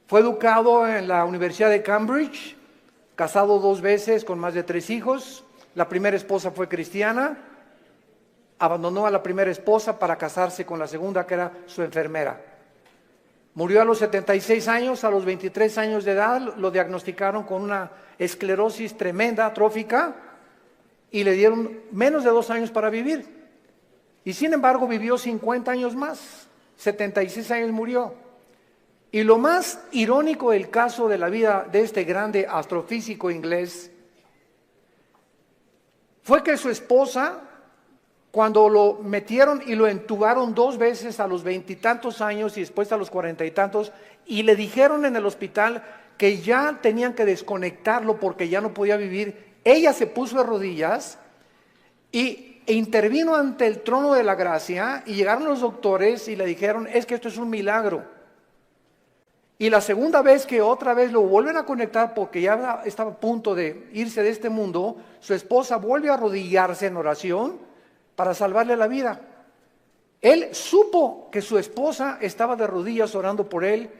Fue educado en la Universidad de Cambridge, casado 2 veces con más de 3 hijos. La primera esposa fue cristiana, abandonó a la primera esposa para casarse con la segunda, que era su enfermera. Murió a los 76 años, a los 23 años de edad lo diagnosticaron con una esclerosis tremenda, atrófica, y le dieron menos de 2 años para vivir. Y sin embargo vivió 50 años más, 76 años murió. Y lo más irónico del caso de la vida de este grande astrofísico inglés fue que su esposa, cuando lo metieron y lo entubaron 2 veces a los 20 y tantos años y después a los 40 y tantos, y le dijeron en el hospital que ya tenían que desconectarlo porque ya no podía vivir, ella se puso de rodillas e intervino ante el trono de la gracia, y llegaron los doctores y le dijeron: es que esto es un milagro. Y la segunda vez que otra vez lo vuelven a conectar porque ya estaba a punto de irse de este mundo, su esposa vuelve a arrodillarse en oración para salvarle la vida. Él supo que su esposa estaba de rodillas orando por él,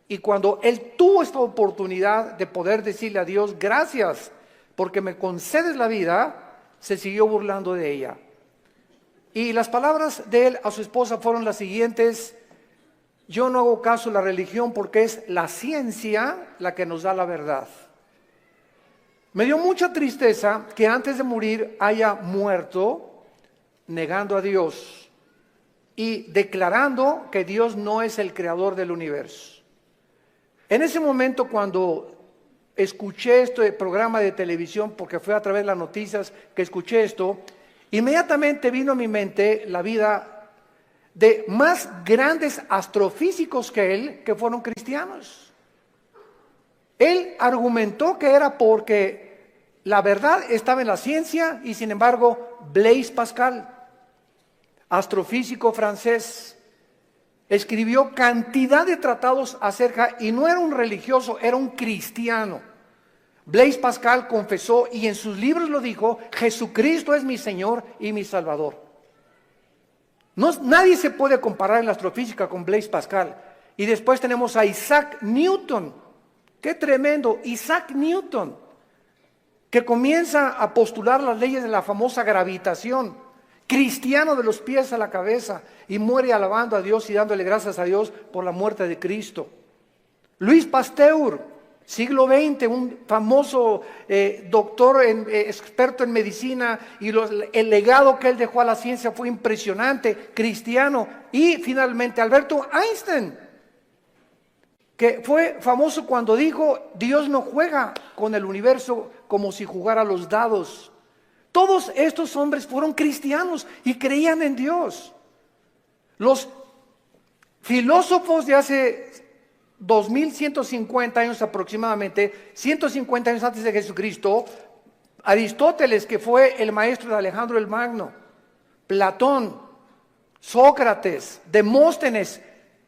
y cuando él tuvo esta oportunidad de poder decirle a Dios: gracias porque me concedes la vida, se siguió burlando de ella. Y las palabras de él a su esposa fueron las siguientes: yo no hago caso a la religión porque es la ciencia la que nos da la verdad. Me dio mucha tristeza que antes de morir haya muerto negando a Dios y declarando que Dios no es el creador del universo. En ese momento, cuando escuché este programa de televisión, porque fue a través de las noticias que escuché esto, inmediatamente vino a mi mente la vida de más grandes astrofísicos que él, que fueron cristianos. Él argumentó que era porque la verdad estaba en la ciencia, y sin embargo Blaise Pascal, astrofísico francés, escribió cantidad de tratados acerca, y no era un religioso, era un cristiano. Blaise Pascal confesó, y en sus libros lo dijo: Jesucristo es mi Señor y mi Salvador. Nadie se puede comparar en la astrofísica con Blaise Pascal. Y después tenemos a Isaac Newton. ¡Qué tremendo! Isaac Newton, que comienza a postular las leyes de la famosa gravitación, cristiano de los pies a la cabeza, y muere alabando a Dios y dándole gracias a Dios por la muerte de Cristo. Louis Pasteur, siglo XX, un famoso doctor, experto en medicina, y el legado que él dejó a la ciencia fue impresionante, cristiano. Y finalmente Alberto Einstein, que fue famoso cuando dijo: Dios no juega con el universo como si jugara los dados. Todos estos hombres fueron cristianos y creían en Dios. Los filósofos de hace 2150 años aproximadamente, 150 años antes de Jesucristo, Aristóteles, que fue el maestro de Alejandro el Magno, Platón, Sócrates, Demóstenes,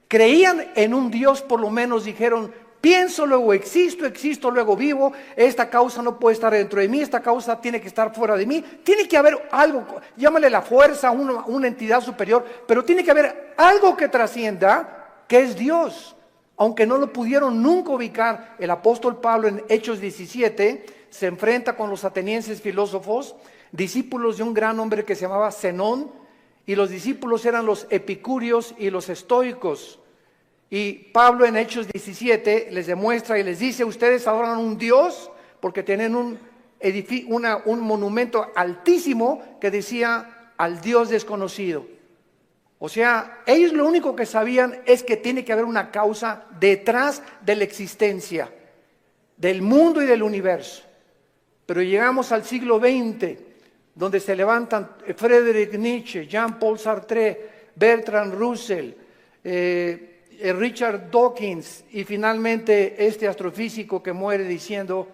creían en un Dios. Por lo menos dijeron: pienso, luego existo, existo, luego vivo, esta causa no puede estar dentro de mí, esta causa tiene que estar fuera de mí, tiene que haber algo, llámale la fuerza, una entidad superior, pero tiene que haber algo que trascienda, que es Dios. Aunque no lo pudieron nunca ubicar, el apóstol Pablo en Hechos 17 se enfrenta con los atenienses filósofos, discípulos de un gran hombre que se llamaba Zenón, y los discípulos eran los epicúreos y los estoicos. Y Pablo en Hechos 17 les demuestra y les dice: ustedes adoran un Dios porque tienen un monumento altísimo que decía: al Dios desconocido. O sea, ellos lo único que sabían es que tiene que haber una causa detrás de la existencia del mundo y del universo. Pero llegamos al siglo XX, donde se levantan Friedrich Nietzsche, Jean-Paul Sartre, Bertrand Russell, Richard Dawkins, y finalmente este astrofísico que muere diciendo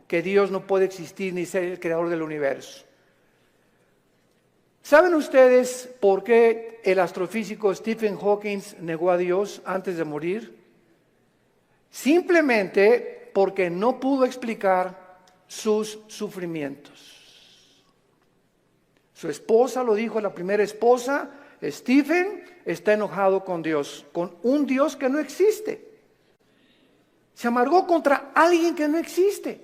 que Dios no puede existir ni ser el creador del universo. ¿Saben ustedes por qué el astrofísico Stephen Hawking negó a Dios antes de morir? Simplemente porque no pudo explicar sus sufrimientos. Su esposa lo dijo, la primera esposa: Stephen está enojado con Dios, con un Dios que no existe. Se amargó contra alguien que no existe.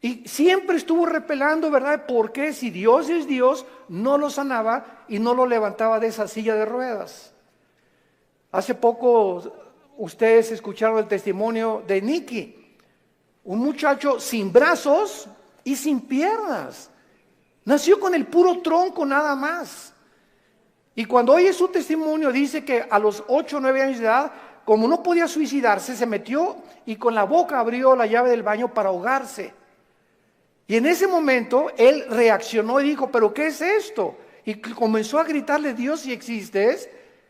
Y siempre estuvo repelando, ¿verdad? ¿Por qué si Dios es Dios, no lo sanaba y no lo levantaba de esa silla de ruedas? Hace poco ustedes escucharon el testimonio de Nicky, un muchacho sin brazos y sin piernas. Nació con el puro tronco nada más. Y cuando oye su testimonio dice que a los 8 o 9 años de edad, como no podía suicidarse, se metió y con la boca abrió la llave del baño para ahogarse. Y en ese momento él reaccionó y dijo, ¿pero qué es esto? Y comenzó a gritarle, Dios, si existes,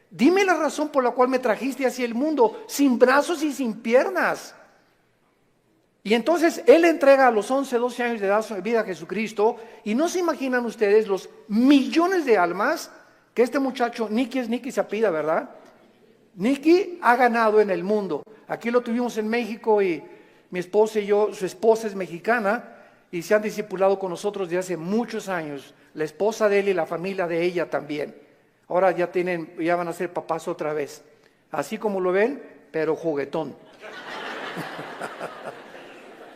dime la razón por la cual me trajiste hacia el mundo, sin brazos y sin piernas. Y entonces él entrega a los 11, 12 años de edad su vida a Jesucristo, y no se imaginan ustedes los millones de almas que este muchacho, Nicky se apellida, ¿verdad? Nicky ha ganado en el mundo. Aquí lo tuvimos en México y mi esposa y yo, su esposa es mexicana, y se han discipulado con nosotros desde hace muchos años, la esposa de él y la familia de ella también. Ahora ya van a ser papás otra vez, así como lo ven, pero juguetón.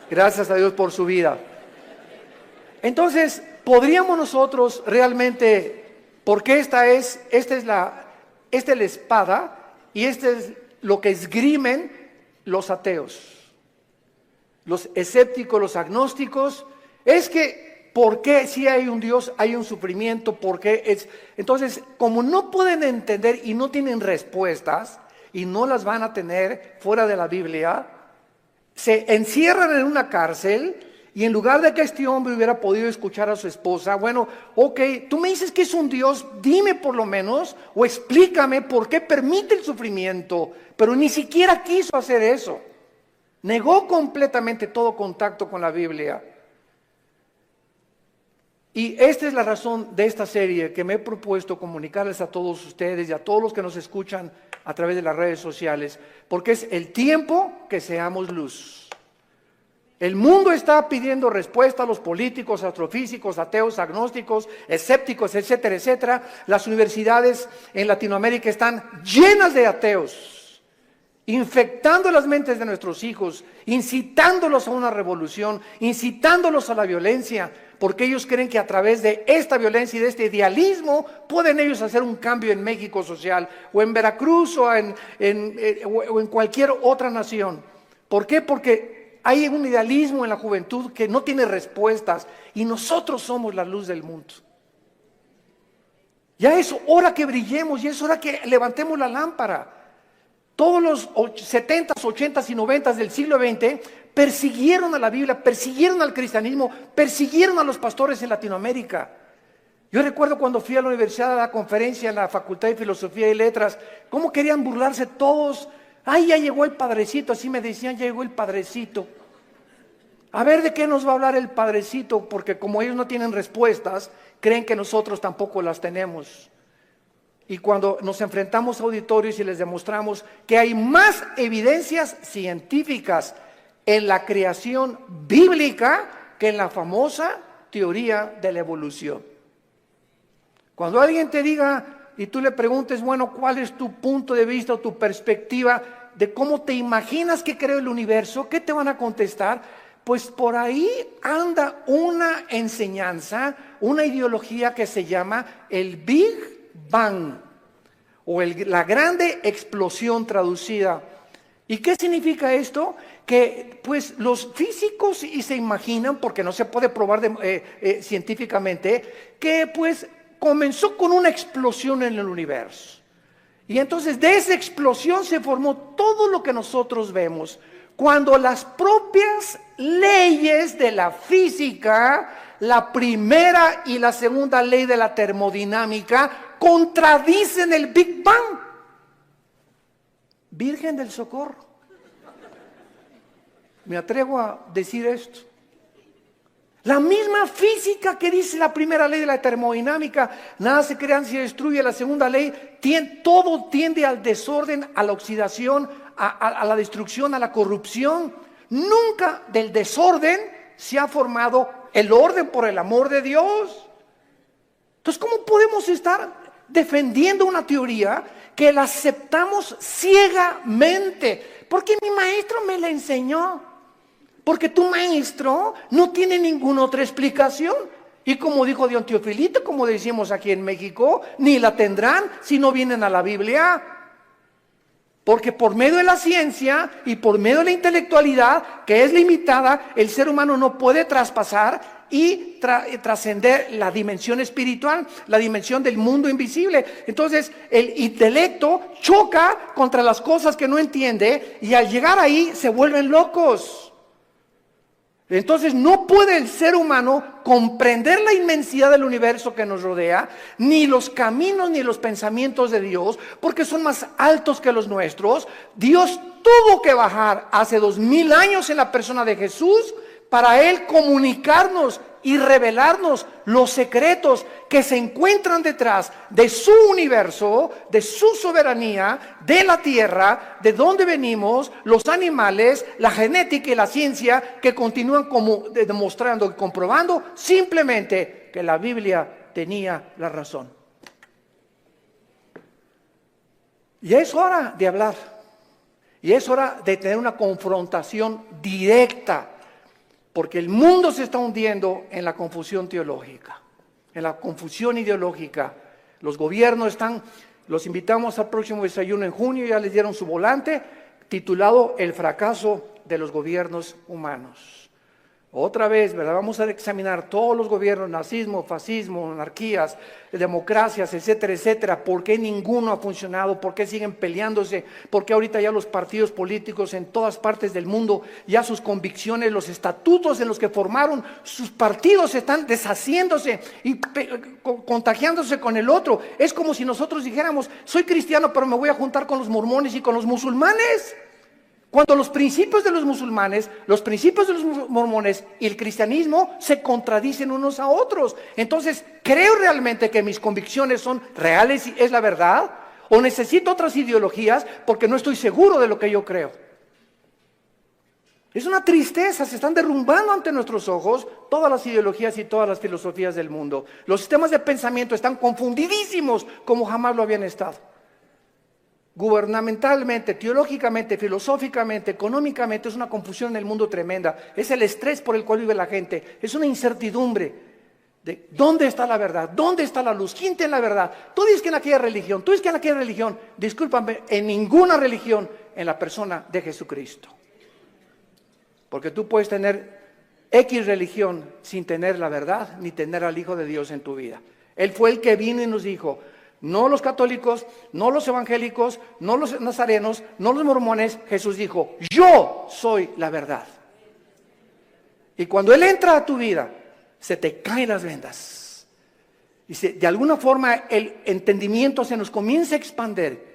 Gracias a Dios por su vida. Entonces, podríamos nosotros realmente, porque esta es la espada y este es lo que esgrimen los ateos. Los escépticos, los agnósticos, es que ¿por qué si hay un Dios hay un sufrimiento? ¿Por qué es? Entonces, como no pueden entender y no tienen respuestas y no las van a tener fuera de la Biblia, se encierran en una cárcel y en lugar de que este hombre hubiera podido escuchar a su esposa, bueno, ok, tú me dices que es un Dios, dime por lo menos o explícame por qué permite el sufrimiento, pero ni siquiera quiso hacer eso. Negó completamente todo contacto con la Biblia. Y esta es la razón de esta serie que me he propuesto comunicarles a todos ustedes y a todos los que nos escuchan a través de las redes sociales, porque es el tiempo que seamos luz. El mundo está pidiendo respuesta a los políticos, astrofísicos, ateos, agnósticos, escépticos, etcétera, etcétera. Las universidades en Latinoamérica están llenas de ateos, infectando las mentes de nuestros hijos, incitándolos a una revolución, incitándolos a la violencia, porque ellos creen que a través de esta violencia y de este idealismo pueden ellos hacer un cambio en México social, o en Veracruz, o en cualquier otra nación. ¿Por qué? Porque hay un idealismo en la juventud que no tiene respuestas, y nosotros somos la luz del mundo. Ya es hora que brillemos, ya es hora que levantemos la lámpara. Todos los 70s, 80s y 90s del siglo XX persiguieron a la Biblia, persiguieron al cristianismo, persiguieron a los pastores en Latinoamérica. Yo recuerdo cuando fui a la universidad a la conferencia en la Facultad de Filosofía y Letras, cómo querían burlarse todos. Ay, ya llegó el padrecito, así me decían, ya llegó el padrecito. A ver de qué nos va a hablar el padrecito, porque como ellos no tienen respuestas, creen que nosotros tampoco las tenemos. Y cuando nos enfrentamos a auditorios y les demostramos que hay más evidencias científicas en la creación bíblica que en la famosa teoría de la evolución. Cuando alguien te diga y tú le preguntes, bueno, ¿cuál es tu punto de vista o tu perspectiva de cómo te imaginas que creó el universo? ¿Qué te van a contestar? Pues por ahí anda una enseñanza, una ideología que se llama el Big Bang, o la grande explosión traducida. ¿Y qué significa esto? Que pues los físicos y se imaginan, porque no se puede probar científicamente, que pues comenzó con una explosión en el universo. Y entonces de esa explosión se formó todo lo que nosotros vemos. Cuando las propias leyes de la física, la primera y la segunda ley de la termodinámica, contradicen el Big Bang. Virgen del Socorro. Me atrevo a decir esto. La misma física que dice la primera ley de la termodinámica, nada se crea ni se destruye, la segunda ley, todo tiende al desorden, a la oxidación, a la destrucción, a la corrupción. Nunca del desorden se ha formado el orden, por el amor de Dios. Entonces, ¿cómo podemos estar defendiendo una teoría que la aceptamos ciegamente? Porque mi maestro me la enseñó. Porque tu maestro no tiene ninguna otra explicación. Y como dijo Don Teofilito, como decimos aquí en México, ni la tendrán si no vienen a la Biblia. Porque por medio de la ciencia y por medio de la intelectualidad, que es limitada, el ser humano no puede traspasar y trascender la dimensión espiritual, la dimensión del mundo invisible. Entonces el intelecto choca contra las cosas que no entiende y al llegar ahí se vuelven locos. Entonces no puede el ser humano comprender la inmensidad del universo que nos rodea, ni los caminos ni los pensamientos de Dios, porque son más altos que los nuestros. Dios tuvo que bajar hace 2000 años en la persona de Jesús para Él comunicarnos y revelarnos los secretos que se encuentran detrás de su universo, de su soberanía, de la tierra, de dónde venimos, los animales, la genética y la ciencia que continúan como demostrando y comprobando simplemente que la Biblia tenía la razón. Y es hora de hablar, y es hora de tener una confrontación directa. Porque el mundo se está hundiendo en la confusión teológica, en la confusión ideológica. Los gobiernos están, los invitamos al próximo desayuno en junio, ya les dieron su volante, titulado El fracaso de los gobiernos humanos. Otra vez, ¿verdad? Vamos a examinar todos los gobiernos, nazismo, fascismo, monarquías, democracias, etcétera, etcétera. ¿Por qué ninguno ha funcionado? ¿Por qué siguen peleándose? ¿Por qué ahorita ya los partidos políticos en todas partes del mundo, ya sus convicciones, los estatutos en los que formaron sus partidos están deshaciéndose y contagiándose con el otro? Es como si nosotros dijéramos, soy cristiano pero me voy a juntar con los mormones y con los musulmanes. Cuando los principios de los musulmanes, los principios de los mormones y el cristianismo se contradicen unos a otros. Entonces, ¿creo realmente que mis convicciones son reales y es la verdad? ¿O necesito otras ideologías porque no estoy seguro de lo que yo creo? Es una tristeza, se están derrumbando ante nuestros ojos todas las ideologías y todas las filosofías del mundo. Los sistemas de pensamiento están confundidísimos como jamás lo habían estado. Gubernamentalmente, teológicamente, filosóficamente, económicamente, es una confusión en el mundo tremenda. Es el estrés por el cual vive la gente. Es una incertidumbre de dónde está la verdad, dónde está la luz, quién tiene la verdad. Tú dices que en aquella religión, tú dices que en aquella religión. Discúlpame, en ninguna religión, en la persona de Jesucristo. Porque tú puedes tener X religión sin tener la verdad, ni tener al Hijo de Dios en tu vida. Él fue el que vino y nos dijo, no los católicos, no los evangélicos, no los nazarenos, no los mormones. Jesús dijo, yo soy la verdad. Y cuando Él entra a tu vida, se te caen las vendas. Y de alguna forma el entendimiento se nos comienza a expandir.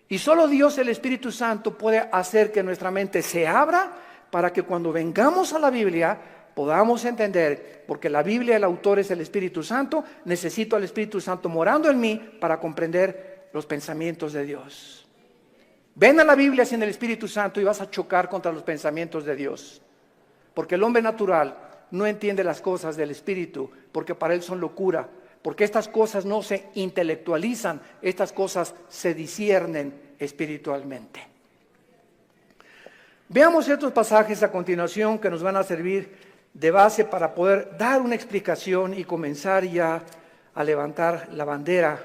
Y solo Dios, el Espíritu Santo, puede hacer que nuestra mente se abra para que cuando vengamos a la Biblia podamos entender, porque la Biblia, el autor es el Espíritu Santo, necesito al Espíritu Santo morando en mí para comprender los pensamientos de Dios. Ven a la Biblia sin el Espíritu Santo y vas a chocar contra los pensamientos de Dios, porque el hombre natural no entiende las cosas del Espíritu, porque para él son locura, porque estas cosas no se intelectualizan, estas cosas se disciernen espiritualmente. Veamos ciertos pasajes a continuación que nos van a servir de base para poder dar una explicación y comenzar ya a levantar la bandera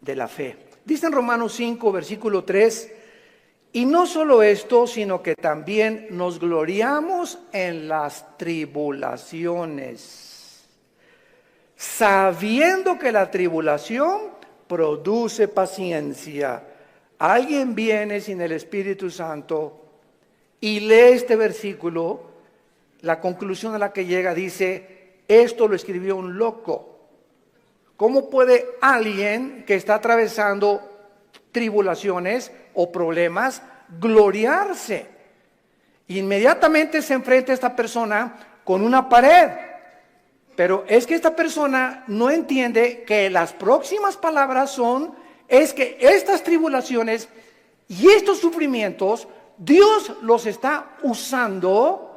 de la fe. Dice en Romanos 5, versículo 3, y no solo esto, sino que también nos gloriamos en las tribulaciones, sabiendo que la tribulación produce paciencia. Alguien viene sin el Espíritu Santo y lee este versículo. La conclusión a la que llega dice, esto lo escribió un loco. ¿Cómo puede alguien que está atravesando tribulaciones o problemas gloriarse? Inmediatamente se enfrenta esta persona con una pared. Pero es que esta persona no entiende que las próximas palabras es que estas tribulaciones y estos sufrimientos, Dios los está usando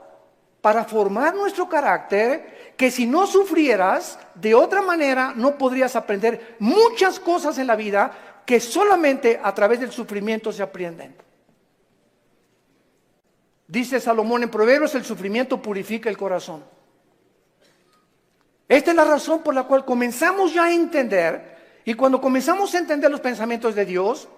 para formar nuestro carácter, que si no sufrieras, de otra manera no podrías aprender muchas cosas en la vida que solamente a través del sufrimiento se aprenden. Dice Salomón en Proverbios, el sufrimiento purifica el corazón. Esta es la razón por la cual comenzamos ya a entender, y cuando comenzamos a entender los pensamientos de Dios,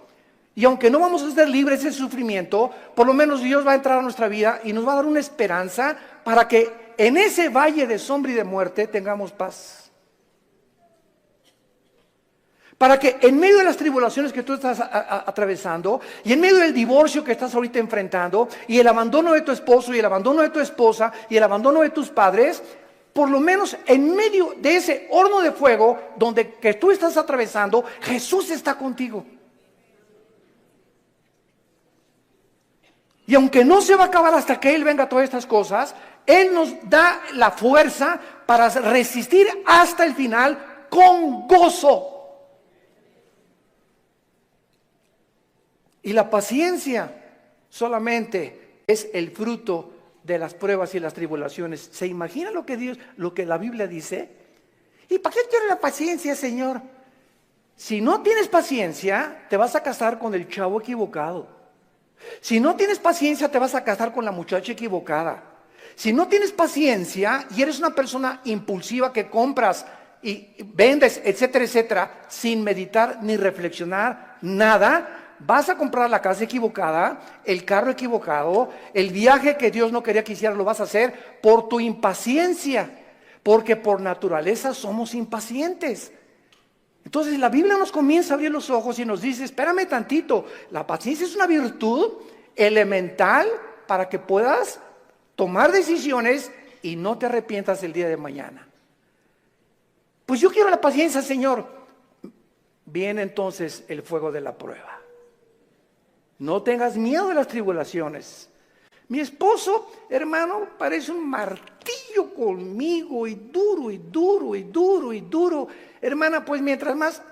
y aunque no vamos a ser libres de sufrimiento, por lo menos Dios va a entrar a nuestra vida y nos va a dar una esperanza para que en ese valle de sombra y de muerte tengamos paz. Para que en medio de las tribulaciones que tú estás atravesando, y en medio del divorcio que estás ahorita enfrentando, y el abandono de tu esposo, y el abandono de tu esposa, y el abandono de tus padres, por lo menos en medio de ese horno de fuego que tú estás atravesando, Jesús está contigo. Y aunque no se va a acabar hasta que Él venga a todas estas cosas, Él nos da la fuerza para resistir hasta el final con gozo. Y la paciencia solamente es el fruto de las pruebas y las tribulaciones. ¿Se imagina lo que la Biblia dice? ¿Y para qué quiere la paciencia, Señor? Si no tienes paciencia, te vas a casar con el chavo equivocado. Si no tienes paciencia, te vas a casar con la muchacha equivocada. Si no tienes paciencia y eres una persona impulsiva que compras y vendes, etcétera, etcétera, sin meditar ni reflexionar nada, vas a comprar la casa equivocada, el carro equivocado, el viaje que Dios no quería que hicieras lo vas a hacer por tu impaciencia, porque por naturaleza somos impacientes. Entonces la Biblia nos comienza a abrir los ojos y nos dice, espérame tantito, la paciencia es una virtud elemental para que puedas tomar decisiones y no te arrepientas el día de mañana. Pues yo quiero la paciencia, Señor. Viene entonces el fuego de la prueba. No tengas miedo de las tribulaciones. Mi esposo, hermano, parece un martillo conmigo y duro y duro y duro y duro. Hermana, pues mientras más,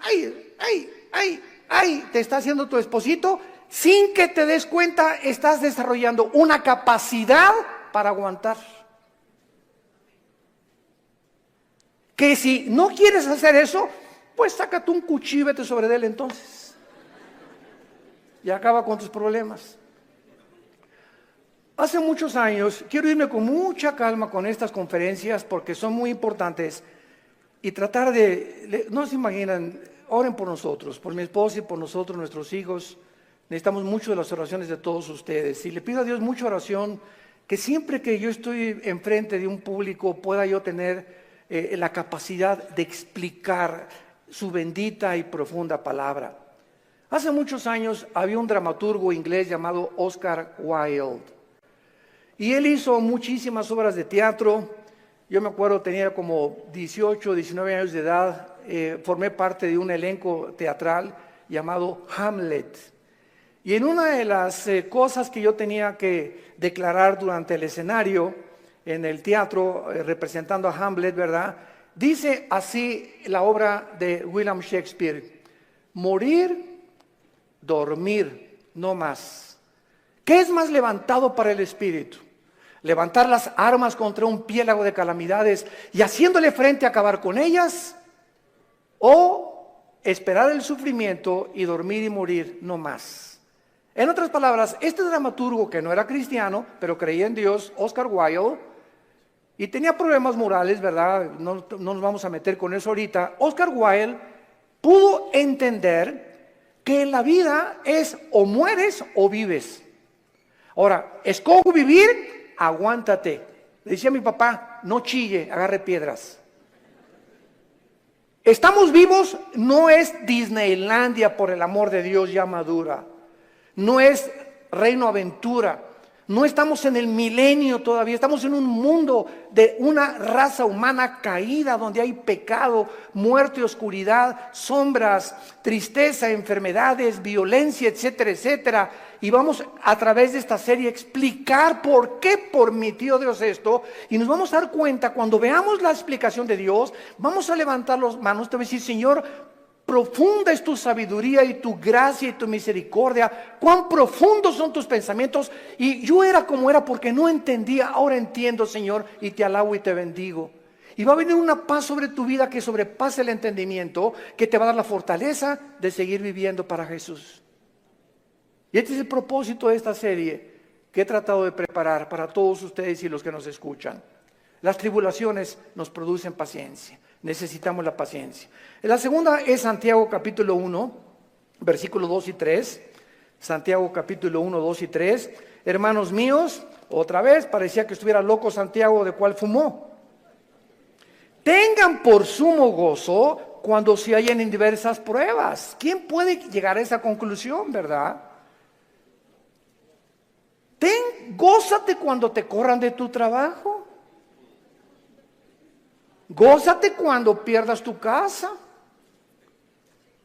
te está haciendo tu esposito, sin que te des cuenta, estás desarrollando una capacidad para aguantar. Que si no quieres hacer eso, pues sácate un cuchillo y vete sobre él entonces. Y acaba con tus problemas. Hace muchos años, quiero irme con mucha calma con estas conferencias porque son muy importantes y tratar no se imaginan, oren por nosotros, por mi esposa y por nosotros, nuestros hijos. Necesitamos mucho de las oraciones de todos ustedes y le pido a Dios mucha oración, que siempre que yo estoy enfrente de un público pueda yo tener la capacidad de explicar su bendita y profunda palabra. Hace muchos años había un dramaturgo inglés llamado Oscar Wilde. Y él hizo muchísimas obras de teatro. Yo me acuerdo, tenía como 18, 19 años de edad. Formé parte de un elenco teatral llamado Hamlet. Y en una de las cosas que yo tenía que declarar durante el escenario, en el teatro, representando a Hamlet, ¿verdad? Dice así la obra de William Shakespeare: morir, dormir, no más. ¿Qué es más levantado para el espíritu? ¿Levantar las armas contra un piélago de calamidades y haciéndole frente a acabar con ellas? ¿O esperar el sufrimiento y dormir y morir, no más? En otras palabras, este dramaturgo que no era cristiano, pero creía en Dios, Oscar Wilde, y tenía problemas morales, ¿verdad? No nos vamos a meter con eso ahorita. Oscar Wilde pudo entender que en la vida es o mueres o vives. Ahora, escojo vivir, aguántate. Le decía a mi papá, no chille, agarre piedras. Estamos vivos, no es Disneylandia, por el amor de Dios, ya madura. No es Reino Aventura. No estamos en el milenio todavía, estamos en un mundo de una raza humana caída, donde hay pecado, muerte, oscuridad, sombras, tristeza, enfermedades, violencia, etcétera, etcétera. Y vamos a través de esta serie a explicar por qué permitió Dios esto. Y nos vamos a dar cuenta, cuando veamos la explicación de Dios, vamos a levantar las manos, te voy a decir, Señor, profunda es tu sabiduría y tu gracia y tu misericordia. Cuán profundos son tus pensamientos. Y yo era como era porque no entendía. Ahora entiendo, Señor, y te alabo y te bendigo. Y va a venir una paz sobre tu vida que sobrepase el entendimiento, que te va a dar la fortaleza de seguir viviendo para Jesús. Y este es el propósito de esta serie. que he tratado de preparar para todos ustedes y los que nos escuchan. Las tribulaciones nos producen paciencia. Necesitamos la paciencia. La segunda es Santiago capítulo 1, versículos 2 y 3. Santiago capítulo 1, 2 y 3. Hermanos míos, otra vez, parecía que estuviera loco Santiago, de cuál fumó. Tengan por sumo gozo cuando se hallen en diversas pruebas. ¿Quién puede llegar a esa conclusión, verdad? Gózate cuando te corran de tu trabajo. Gózate cuando pierdas tu casa.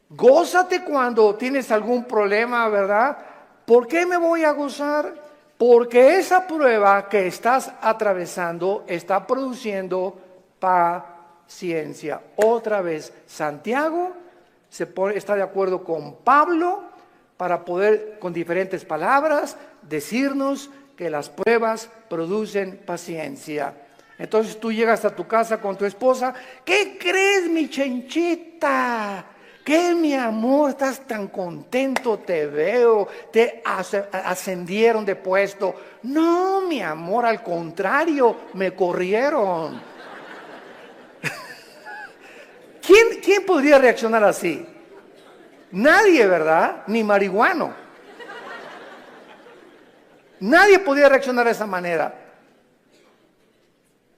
Gózate cuando tienes algún problema, ¿verdad? ¿Por qué me voy a gozar? Porque esa prueba que estás atravesando está produciendo paciencia. Otra vez, Santiago está de acuerdo con Pablo para poder, con diferentes palabras, decirnos que las pruebas producen paciencia. Entonces tú llegas a tu casa con tu esposa. ¿Qué crees, mi chenchita? ¿Qué, mi amor? Estás tan contento, te veo, te ascendieron de puesto. No, mi amor, al contrario, me corrieron. ¿Quién podría reaccionar así? Nadie, ¿verdad? Ni marihuano. Nadie podría reaccionar de esa manera.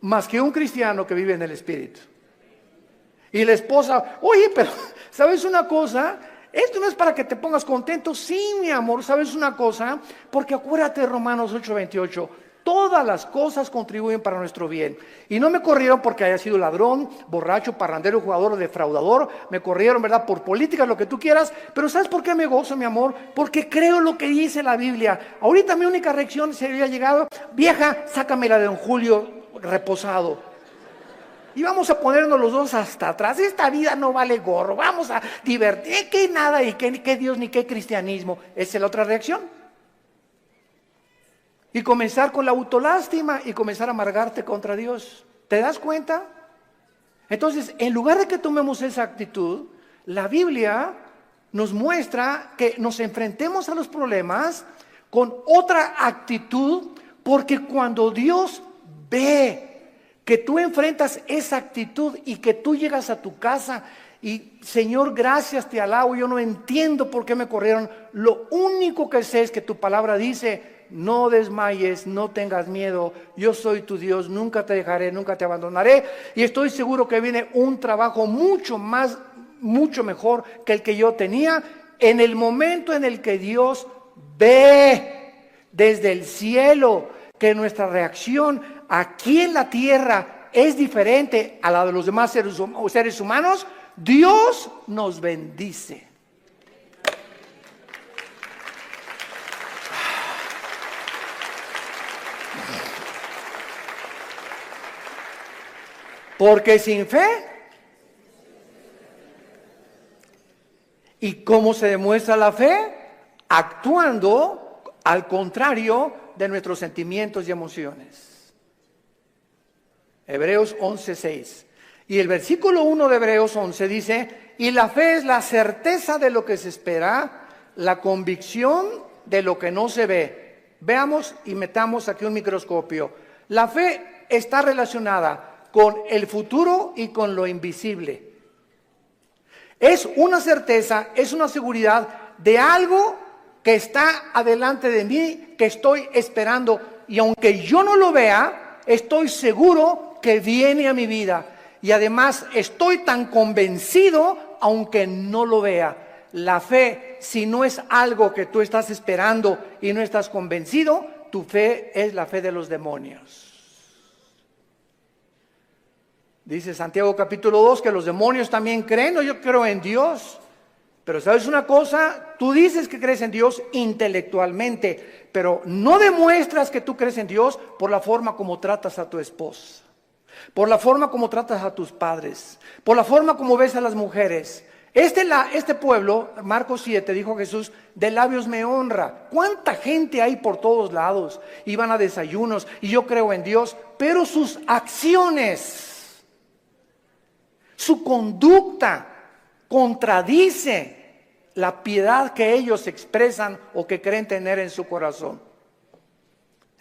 Más que un cristiano que vive en el Espíritu. Y la esposa, oye, pero ¿sabes una cosa? Esto no es para que te pongas contento. Sí, mi amor, ¿sabes una cosa? Porque acuérdate de Romanos 8:28. Todas las cosas contribuyen para nuestro bien. Y no me corrieron porque haya sido ladrón, borracho, parrandero, jugador o defraudador. Me corrieron, ¿verdad? Por políticas, lo que tú quieras. Pero ¿sabes por qué me gozo, mi amor? Porque creo lo que dice la Biblia. Ahorita mi única reacción se había llegado. Vieja, sácamela de don Julio reposado. Y vamos a ponernos los dos hasta atrás. Esta vida no vale gorro. Vamos a divertir. Que nada y que Dios ni qué cristianismo. Esa es la otra reacción. Y comenzar con la autolástima y comenzar a amargarte contra Dios. ¿Te das cuenta? Entonces, en lugar de que tomemos esa actitud, la Biblia nos muestra que nos enfrentemos a los problemas con otra actitud, porque cuando Dios ve que tú enfrentas esa actitud y que tú llegas a tu casa y Señor, gracias, te alabo, yo no entiendo por qué me corrieron, lo único que sé es que tu palabra dice: no desmayes, no tengas miedo, yo soy tu Dios, nunca te dejaré, nunca te abandonaré. Y estoy seguro que viene un trabajo mucho mejor que el que yo tenía. En el momento en el que Dios ve desde el cielo que nuestra reacción aquí en la tierra es diferente a la de los demás seres humanos, Dios nos bendice. Porque sin fe, ¿y cómo se demuestra la fe? Actuando al contrario de nuestros sentimientos y emociones. Hebreos 11:6. Y el versículo 1 de Hebreos 11 dice: y la fe es la certeza de lo que se espera, la convicción de lo que no se ve. Veamos y metamos aquí un microscopio. La fe está relacionada con el futuro y con lo invisible. Es una certeza, es una seguridad de algo que está adelante de mí, que estoy esperando, y aunque yo no lo vea, estoy seguro que viene a mi vida. Y además estoy tan convencido aunque no lo vea. La fe, si no es algo que tú estás esperando y no estás convencido, tu fe es la fe de los demonios. Dice Santiago capítulo 2 que los demonios también creen. No, yo creo en Dios. Pero ¿sabes una cosa? Tú dices que crees en Dios intelectualmente, pero no demuestras que tú crees en Dios por la forma como tratas a tu esposa, por la forma como tratas a tus padres, por la forma como ves a las mujeres. Este pueblo, Marcos 7, dijo Jesús, de labios me honra. ¿Cuánta gente hay por todos lados? Iban a desayunos y yo creo en Dios, pero sus acciones, su conducta contradice la piedad que ellos expresan o que creen tener en su corazón.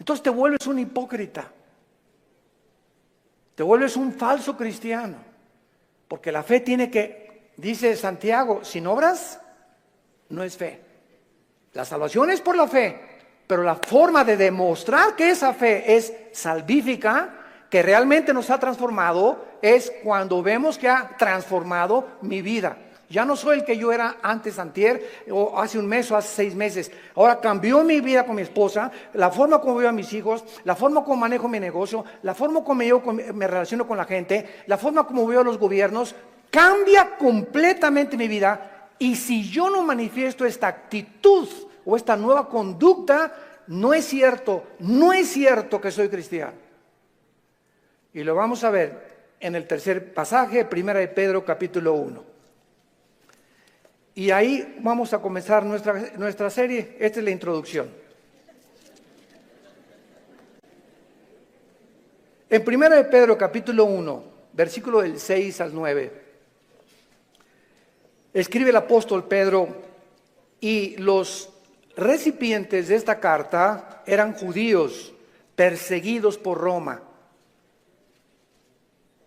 Entonces te vuelves un hipócrita. Te vuelves un falso cristiano. Porque la fe tiene que, dice Santiago, sin obras no es fe. La salvación es por la fe, pero la forma de demostrar que esa fe es salvífica, que realmente nos ha transformado, es cuando vemos que ha transformado mi vida. Ya no soy el que yo era antes, antier, o hace un mes o hace 6 meses. Ahora cambió mi vida con mi esposa, la forma como veo a mis hijos, la forma como manejo mi negocio, la forma como me relaciono con la gente, la forma como veo a los gobiernos. Cambia completamente mi vida. Y si yo no manifiesto esta actitud o esta nueva conducta, no es cierto que soy cristiano. Y lo vamos a ver en el tercer pasaje, 1 de Pedro capítulo 1. Y ahí vamos a comenzar nuestra serie. Esta es la introducción. En 1 de Pedro capítulo 1, versículo del 6 al 9, escribe el apóstol Pedro, y los recipientes de esta carta eran judíos perseguidos por Roma.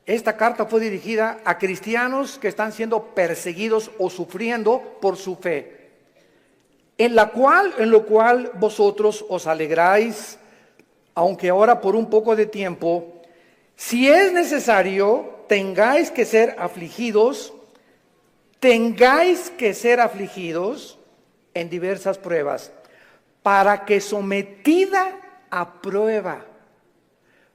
Esta carta fue dirigida a cristianos que están siendo perseguidos o sufriendo por su fe, en lo cual vosotros os alegráis, aunque ahora por un poco de tiempo, si es necesario, tengáis que ser afligidos en diversas pruebas, para que sometida a prueba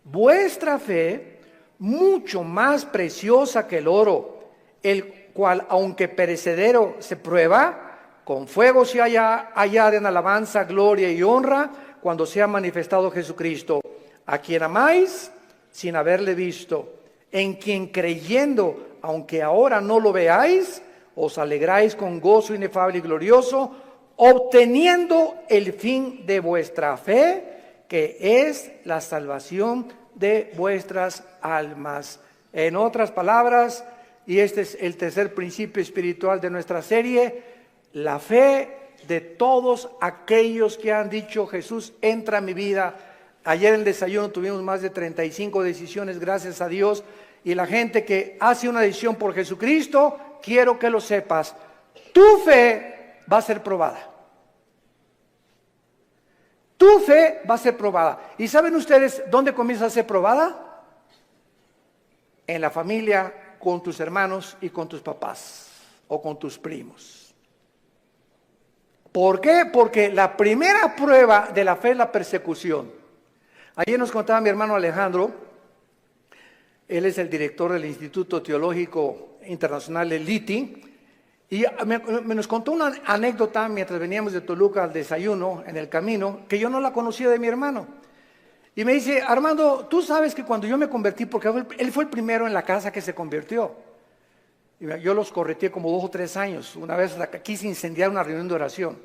vuestra fe, mucho más preciosa que el oro, el cual, aunque perecedero, se prueba, con fuego se hallada en alabanza, gloria y honra, cuando sea manifestado Jesucristo, a quien amáis sin haberle visto, en quien creyendo, aunque ahora no lo veáis, os alegráis con gozo inefable y glorioso, obteniendo el fin de vuestra fe, que es la salvación de vuestras almas. En otras palabras, y este es el tercer principio espiritual de nuestra serie, la fe de todos aquellos que han dicho: Jesús, entra a mi vida. Ayer en el desayuno tuvimos más de 35 decisiones, gracias a Dios, y la gente que hace una decisión por Jesucristo, quiero que lo sepas, tu fe va a ser probada. Tu fe va a ser probada. ¿Y saben ustedes dónde comienza a ser probada? En la familia, con tus hermanos y con tus papás o con tus primos. ¿Por qué? Porque la primera prueba de la fe es la persecución. Ayer nos contaba mi hermano Alejandro, él es el director del Instituto Teológico Internacional del ITI, y nos contó una anécdota mientras veníamos de Toluca al desayuno en el camino, que yo no la conocía de mi hermano. Y me dice: Armando, tú sabes que cuando yo me convertí, porque él fue el primero en la casa que se convirtió. Y yo los correteé como 2 o 3 años. Una vez quise incendiar una reunión de oración.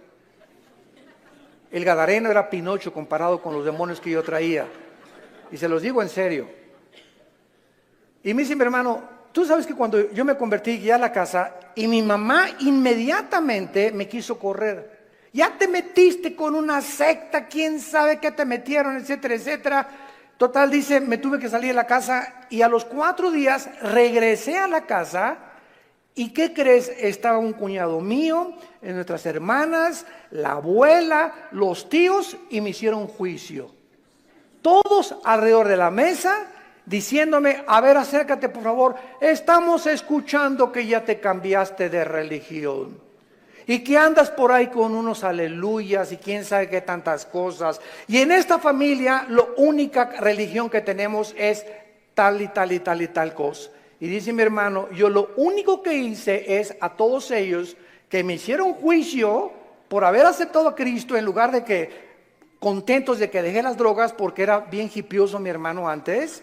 El gadareno era Pinocho comparado con los demonios que yo traía. Y se los digo en serio. Y me dice mi hermano: tú sabes que cuando yo me convertí, llegué a la casa y mi mamá inmediatamente me quiso correr. Ya te metiste con una secta, quién sabe qué te metieron, etcétera, etcétera. Total, dice, me tuve que salir de la casa y a los 4 días regresé a la casa. ¿Y qué crees? Estaba un cuñado mío, nuestras hermanas, la abuela, los tíos, y me hicieron juicio. Todos alrededor de la mesa, diciéndome: a ver, acércate por favor, estamos escuchando que ya te cambiaste de religión y que andas por ahí con unos aleluyas y quién sabe qué tantas cosas, y en esta familia la única religión que tenemos es tal y tal y tal y tal cosa. Y dice mi hermano: yo lo único que hice es a todos ellos que me hicieron juicio por haber aceptado a Cristo, en lugar de que contentos de que dejé las drogas, porque era bien hipioso mi hermano antes,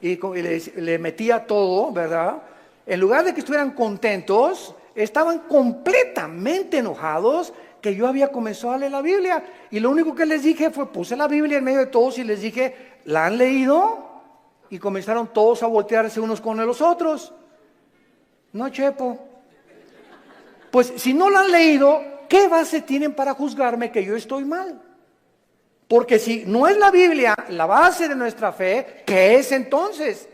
y le metía todo, ¿verdad? En lugar de que estuvieran contentos, estaban completamente enojados que yo había comenzado a leer la Biblia. Y lo único que les dije fue, puse la Biblia en medio de todos y les dije: ¿la han leído? Y comenzaron todos a voltearse unos con los otros. No, Chepo. Pues si no la han leído, ¿qué base tienen para juzgarme que yo estoy mal? Porque si no es la Biblia la base de nuestra fe, ¿qué es entonces?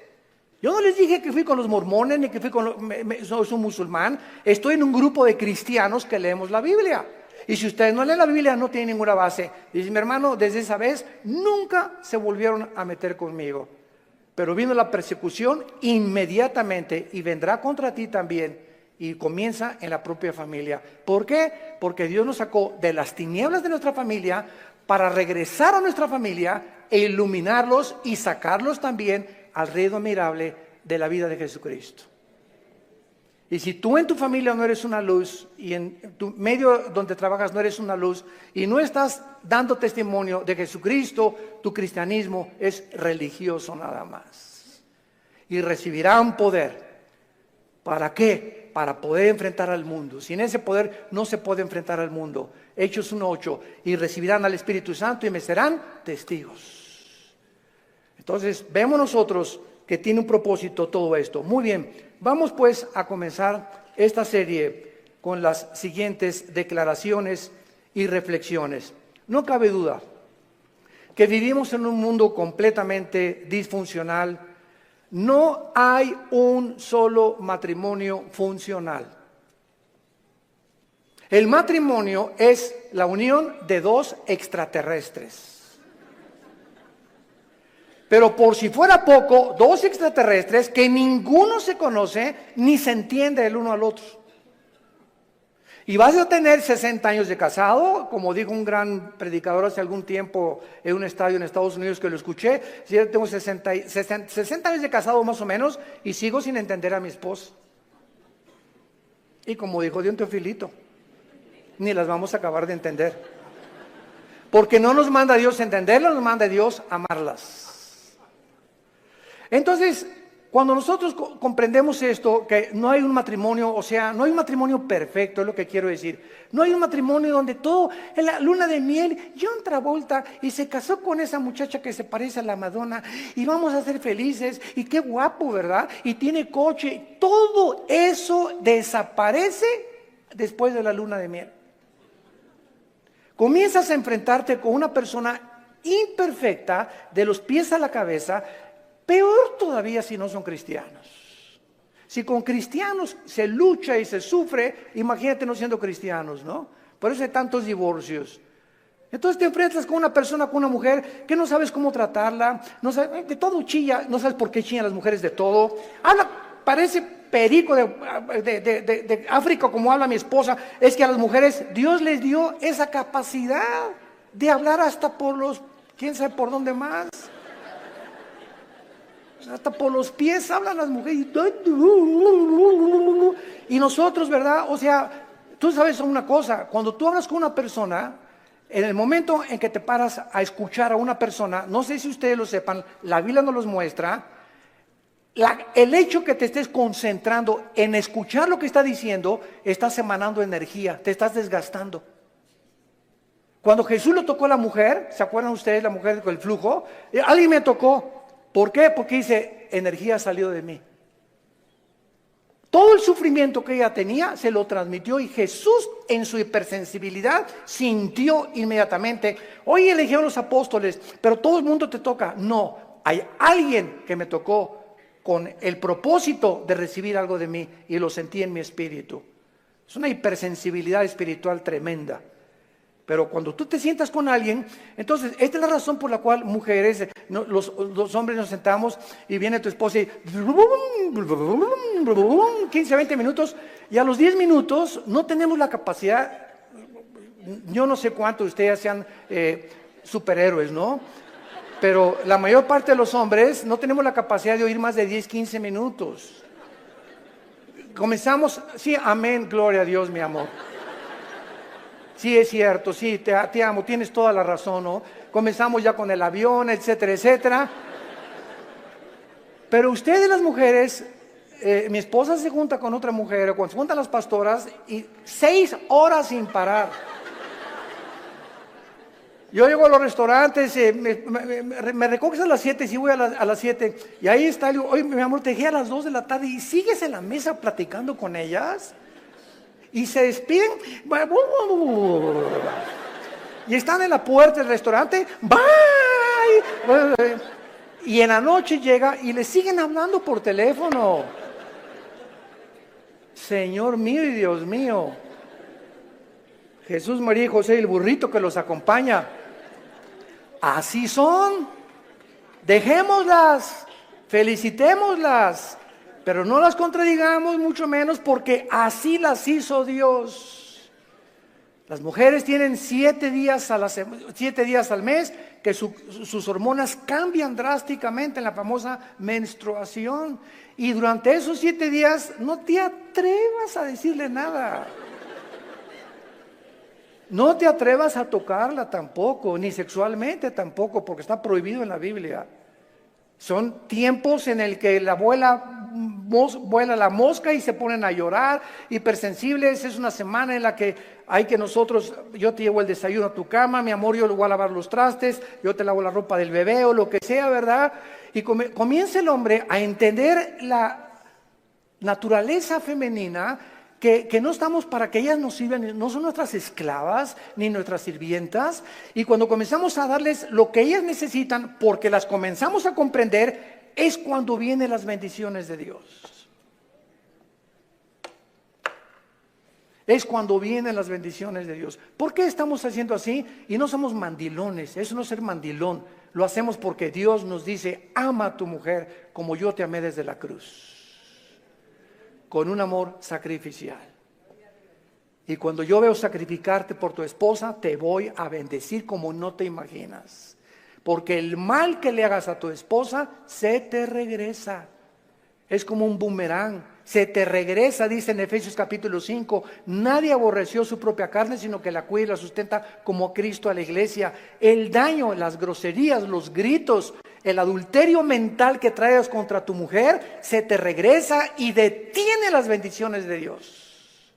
Yo no les dije que fui con los mormones ni que fui con soy un musulmán. Estoy en un grupo de cristianos que leemos la Biblia. Y si ustedes no leen la Biblia, no tienen ninguna base. Dice mi hermano, desde esa vez nunca se volvieron a meter conmigo. Pero vino la persecución inmediatamente y vendrá contra ti también. Y comienza en la propia familia. ¿Por qué? Porque Dios nos sacó de las tinieblas de nuestra familia para regresar a nuestra familia e iluminarlos y sacarlos también al reino admirable de la vida de Jesucristo. Y si tú en tu familia no eres una luz y en tu medio donde trabajas no eres una luz y no estás dando testimonio de Jesucristo, tu cristianismo es religioso nada más. Y recibirán poder. ¿Para qué? Para poder enfrentar al mundo. Sin ese poder no se puede enfrentar al mundo. Hechos 1:8. Y recibirán al Espíritu Santo y me serán testigos. Entonces, vemos nosotros que tiene un propósito todo esto. Muy bien, vamos pues a comenzar esta serie con las siguientes declaraciones y reflexiones. No cabe duda que vivimos en un mundo completamente disfuncional. No hay un solo matrimonio funcional. El matrimonio es la unión de dos extraterrestres. Pero por si fuera poco, dos extraterrestres que ninguno se conoce ni se entiende el uno al otro. Y vas a tener 60 años de casado, como dijo un gran predicador hace algún tiempo en un estadio en Estados Unidos que lo escuché. Yo tengo 60 años de casado más o menos y sigo sin entender a mi esposa. Y como dijo Dion Teofilito, ni las vamos a acabar de entender. Porque no nos manda Dios entenderlas, nos manda Dios amarlas. Entonces, cuando nosotros comprendemos esto, que no hay un matrimonio, o sea, no hay un matrimonio perfecto, es lo que quiero decir. No hay un matrimonio donde todo, en la luna de miel, John Travolta y se casó con esa muchacha que se parece a la Madonna y vamos a ser felices y qué guapo, ¿verdad? Y tiene coche. Todo eso desaparece después de la luna de miel. Comienzas a enfrentarte con una persona imperfecta de los pies a la cabeza. Peor todavía si no son cristianos. Si con cristianos se lucha y se sufre, imagínate no siendo cristianos, ¿no? Por eso hay tantos divorcios. Entonces te enfrentas con una persona, con una mujer, que no sabes cómo tratarla, no sabes, de todo chilla, no sabes por qué chillan las mujeres de todo. Habla, parece perico de África como habla mi esposa. Es que a las mujeres Dios les dio esa capacidad de hablar hasta por los, quién sabe por dónde más. Hasta por los pies hablan las mujeres. Y nosotros, ¿verdad? O sea, tú sabes una cosa, cuando tú hablas con una persona, en el momento en que te paras a escuchar a una persona, no sé si ustedes lo sepan, la Biblia nos los muestra, el hecho que te estés concentrando en escuchar lo que está diciendo, estás emanando energía, te estás desgastando. Cuando Jesús lo tocó a la mujer, ¿se acuerdan ustedes la mujer con el flujo? Alguien me tocó. ¿Por qué? Porque dice, energía salió de mí. Todo el sufrimiento que ella tenía se lo transmitió y Jesús en su hipersensibilidad sintió inmediatamente. Hoy eligieron los apóstoles, pero todo el mundo te toca. No, hay alguien que me tocó con el propósito de recibir algo de mí y lo sentí en mi espíritu. Es una hipersensibilidad espiritual tremenda. Pero cuando tú te sientas con alguien, entonces esta es la razón por la cual mujeres, los hombres nos sentamos y viene tu esposa y 15, 20 minutos y a los 10 minutos no tenemos la capacidad, yo no sé cuántos de ustedes sean superhéroes, ¿no? Pero la mayor parte de los hombres no tenemos la capacidad de oír más de 10, 15 minutos. Comenzamos, sí, amén, gloria a Dios, mi amor. Sí, es cierto, sí, te amo, tienes toda la razón, ¿no? Comenzamos ya con el avión, etcétera, etcétera. Pero ustedes las mujeres, mi esposa se junta con otra mujer, o cuando se juntan las pastoras, y 6 horas sin parar. Yo llego a los restaurantes, me recoges a las 7, sí voy a las 7, y ahí está, digo, oye, mi amor, te dejé a las 2 de la tarde, y sigues en la mesa platicando con ellas. Y se despiden. Y están en la puerta del restaurante, bye. Y en la noche llega y le siguen hablando por teléfono. Señor mío y Dios mío. Jesús, María y José y el burrito que los acompaña. Así son. Dejémoslas, felicitémoslas, pero no las contradigamos, mucho menos, porque así las hizo Dios. Las mujeres tienen 7 días al mes que sus hormonas cambian drásticamente en la famosa menstruación. Y durante esos 7 días no te atrevas a decirle nada. No te atrevas a tocarla tampoco, ni sexualmente tampoco, porque está prohibido en la Biblia. Son tiempos en el que vuela la mosca y se ponen a llorar, hipersensibles. Es una semana en la que yo te llevo el desayuno a tu cama, mi amor, yo le voy a lavar los trastes, yo te lavo la ropa del bebé o lo que sea, ¿verdad? Y comienza el hombre a entender la naturaleza femenina, que no estamos para que ellas nos sirvan, no son nuestras esclavas ni nuestras sirvientas. Y cuando comenzamos a darles lo que ellas necesitan, porque las comenzamos a comprender, es cuando vienen las bendiciones de Dios. Es cuando vienen las bendiciones de Dios. ¿Por qué estamos haciendo así? Y no somos mandilones, eso no es ser mandilón. Lo hacemos porque Dios nos dice, ama a tu mujer como yo te amé desde la cruz. Con un amor sacrificial. Y cuando yo veo sacrificarte por tu esposa, te voy a bendecir como no te imaginas. Porque el mal que le hagas a tu esposa, se te regresa. Es como un boomerang. Se te regresa, dice en Efesios capítulo 5. Nadie aborreció su propia carne, sino que la cuida y la sustenta como Cristo a la iglesia. El daño, las groserías, los gritos, el adulterio mental que traes contra tu mujer, se te regresa y detiene las bendiciones de Dios.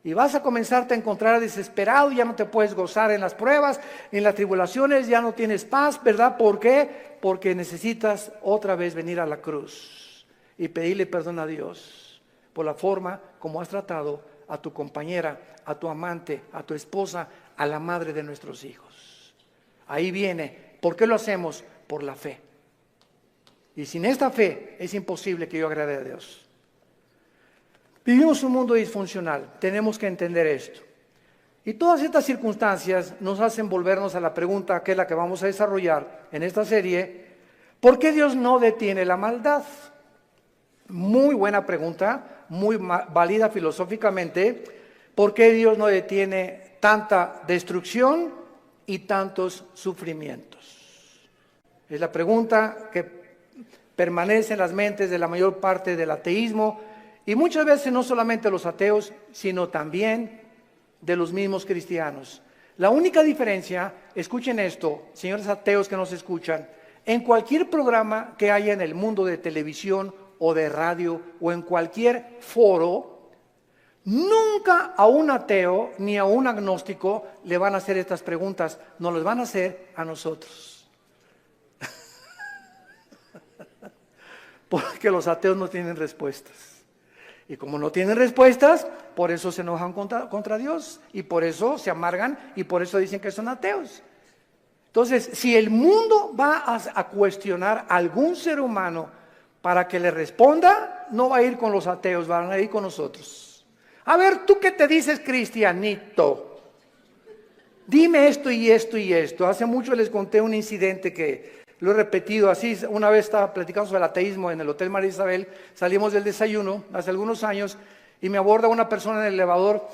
Y vas a comenzarte a encontrar desesperado, ya no te puedes gozar en las pruebas, en las tribulaciones, ya no tienes paz, ¿verdad? ¿Por qué? Porque necesitas otra vez venir a la cruz y pedirle perdón a Dios por la forma como has tratado a tu compañera, a tu amante, a tu esposa, a la madre de nuestros hijos. Ahí viene. ¿Por qué lo hacemos? Por la fe. Y sin esta fe es imposible que yo agrade a Dios. Vivimos un mundo disfuncional, tenemos que entender esto. Y todas estas circunstancias nos hacen volvernos a la pregunta, que es la que vamos a desarrollar en esta serie: ¿por qué Dios no detiene la maldad? Muy buena pregunta, muy válida filosóficamente. ¿Por qué Dios no detiene tanta destrucción y tantos sufrimientos? Es la pregunta que permanece en las mentes de la mayor parte del ateísmo, y muchas veces no solamente los ateos, sino también de los mismos cristianos. La única diferencia, escuchen esto, señores ateos que nos escuchan, en cualquier programa que haya en el mundo de televisión o de radio o en cualquier foro, nunca a un ateo ni a un agnóstico le van a hacer estas preguntas, nos las van a hacer a nosotros. Porque los ateos no tienen respuestas. Y como no tienen respuestas, por eso se enojan contra Dios, y por eso se amargan, y por eso dicen que son ateos. Entonces, si el mundo va a cuestionar a algún ser humano para que le responda, no va a ir con los ateos, van a ir con nosotros. A ver, ¿tú qué te dices, cristianito? Dime esto y esto y esto. Hace mucho les conté un incidente que lo he repetido así. Una vez estaba platicando sobre el ateísmo en el Hotel María Isabel, salimos del desayuno hace algunos años y me aborda una persona en el elevador,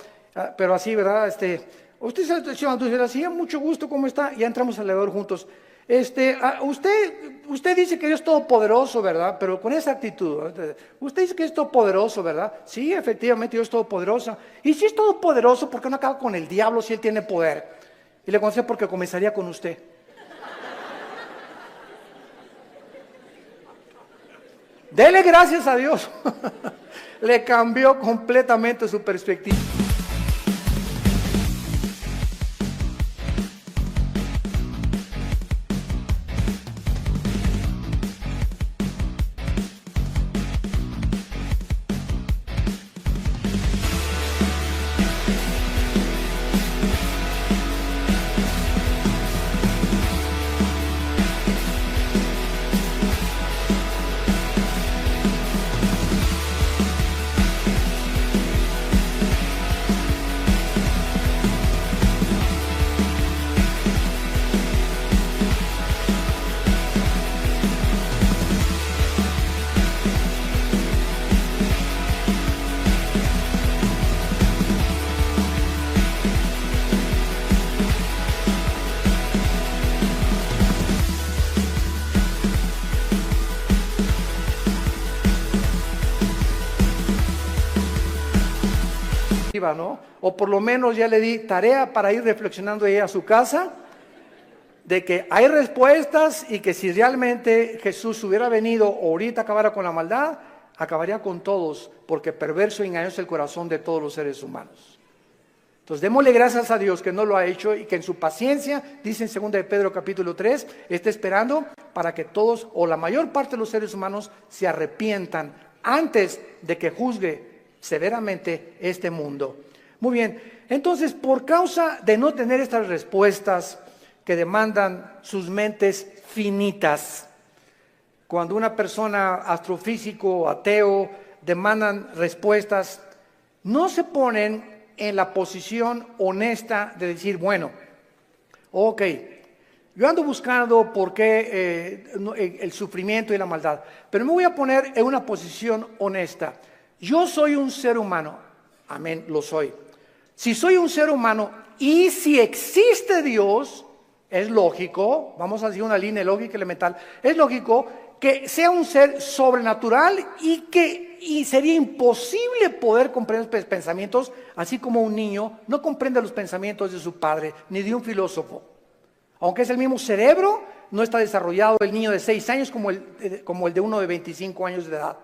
pero así, ¿verdad? Usted se está echando, así, mucho gusto, ¿cómo está? Ya entramos al elevador juntos. Usted dice que Dios es todopoderoso, ¿verdad? Pero con esa actitud, ¿verdad? Usted dice que es todopoderoso, ¿verdad? Sí, efectivamente, Dios es todopoderoso. Y si es todopoderoso, ¿por qué no acaba con el diablo si Él tiene poder? Y le contesté: porque comenzaría con usted. Dele gracias a Dios. Le cambió completamente su perspectiva. arriba, ¿no? O por lo menos ya le di tarea para ir reflexionando ella a su casa, de que hay respuestas y que si realmente Jesús hubiera venido o ahorita acabara con la maldad, acabaría con todos, porque perverso y engañoso es el corazón de todos los seres humanos. Entonces démosle gracias a Dios que no lo ha hecho y que en su paciencia, dice en 2 de Pedro capítulo 3, está esperando para que todos o la mayor parte de los seres humanos se arrepientan antes de que juzgue severamente este mundo. Muy bien, entonces por causa de no tener estas respuestas que demandan sus mentes finitas, cuando una persona astrofísico o ateo demandan respuestas, no se ponen en la posición honesta de decir, bueno, ok, yo ando buscando por qué el sufrimiento y la maldad, pero me voy a poner en una posición honesta. Yo soy un ser humano, amén, lo soy. Si soy un ser humano y si existe Dios, es lógico, vamos a decir una línea lógica elemental, es lógico que sea un ser sobrenatural y sería imposible poder comprender los pensamientos, así como un niño no comprende los pensamientos de su padre, ni de un filósofo. Aunque es el mismo cerebro, no está desarrollado el niño de 6 años como el de uno de 25 años de edad.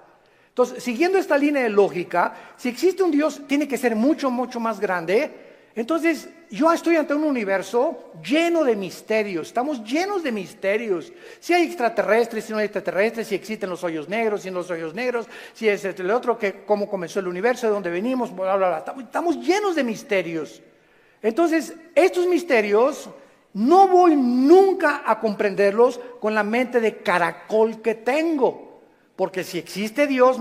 Entonces, siguiendo esta línea de lógica, si existe un Dios, tiene que ser mucho, mucho más grande. Entonces, yo estoy ante un universo lleno de misterios, estamos llenos de misterios. Si hay extraterrestres, si no hay extraterrestres, si existen los hoyos negros, si no los hoyos negros, si es el otro, que cómo comenzó el universo, de dónde venimos, bla, bla, bla. Estamos llenos de misterios. Entonces, estos misterios no voy nunca a comprenderlos con la mente de caracol que tengo, porque si existe Dios,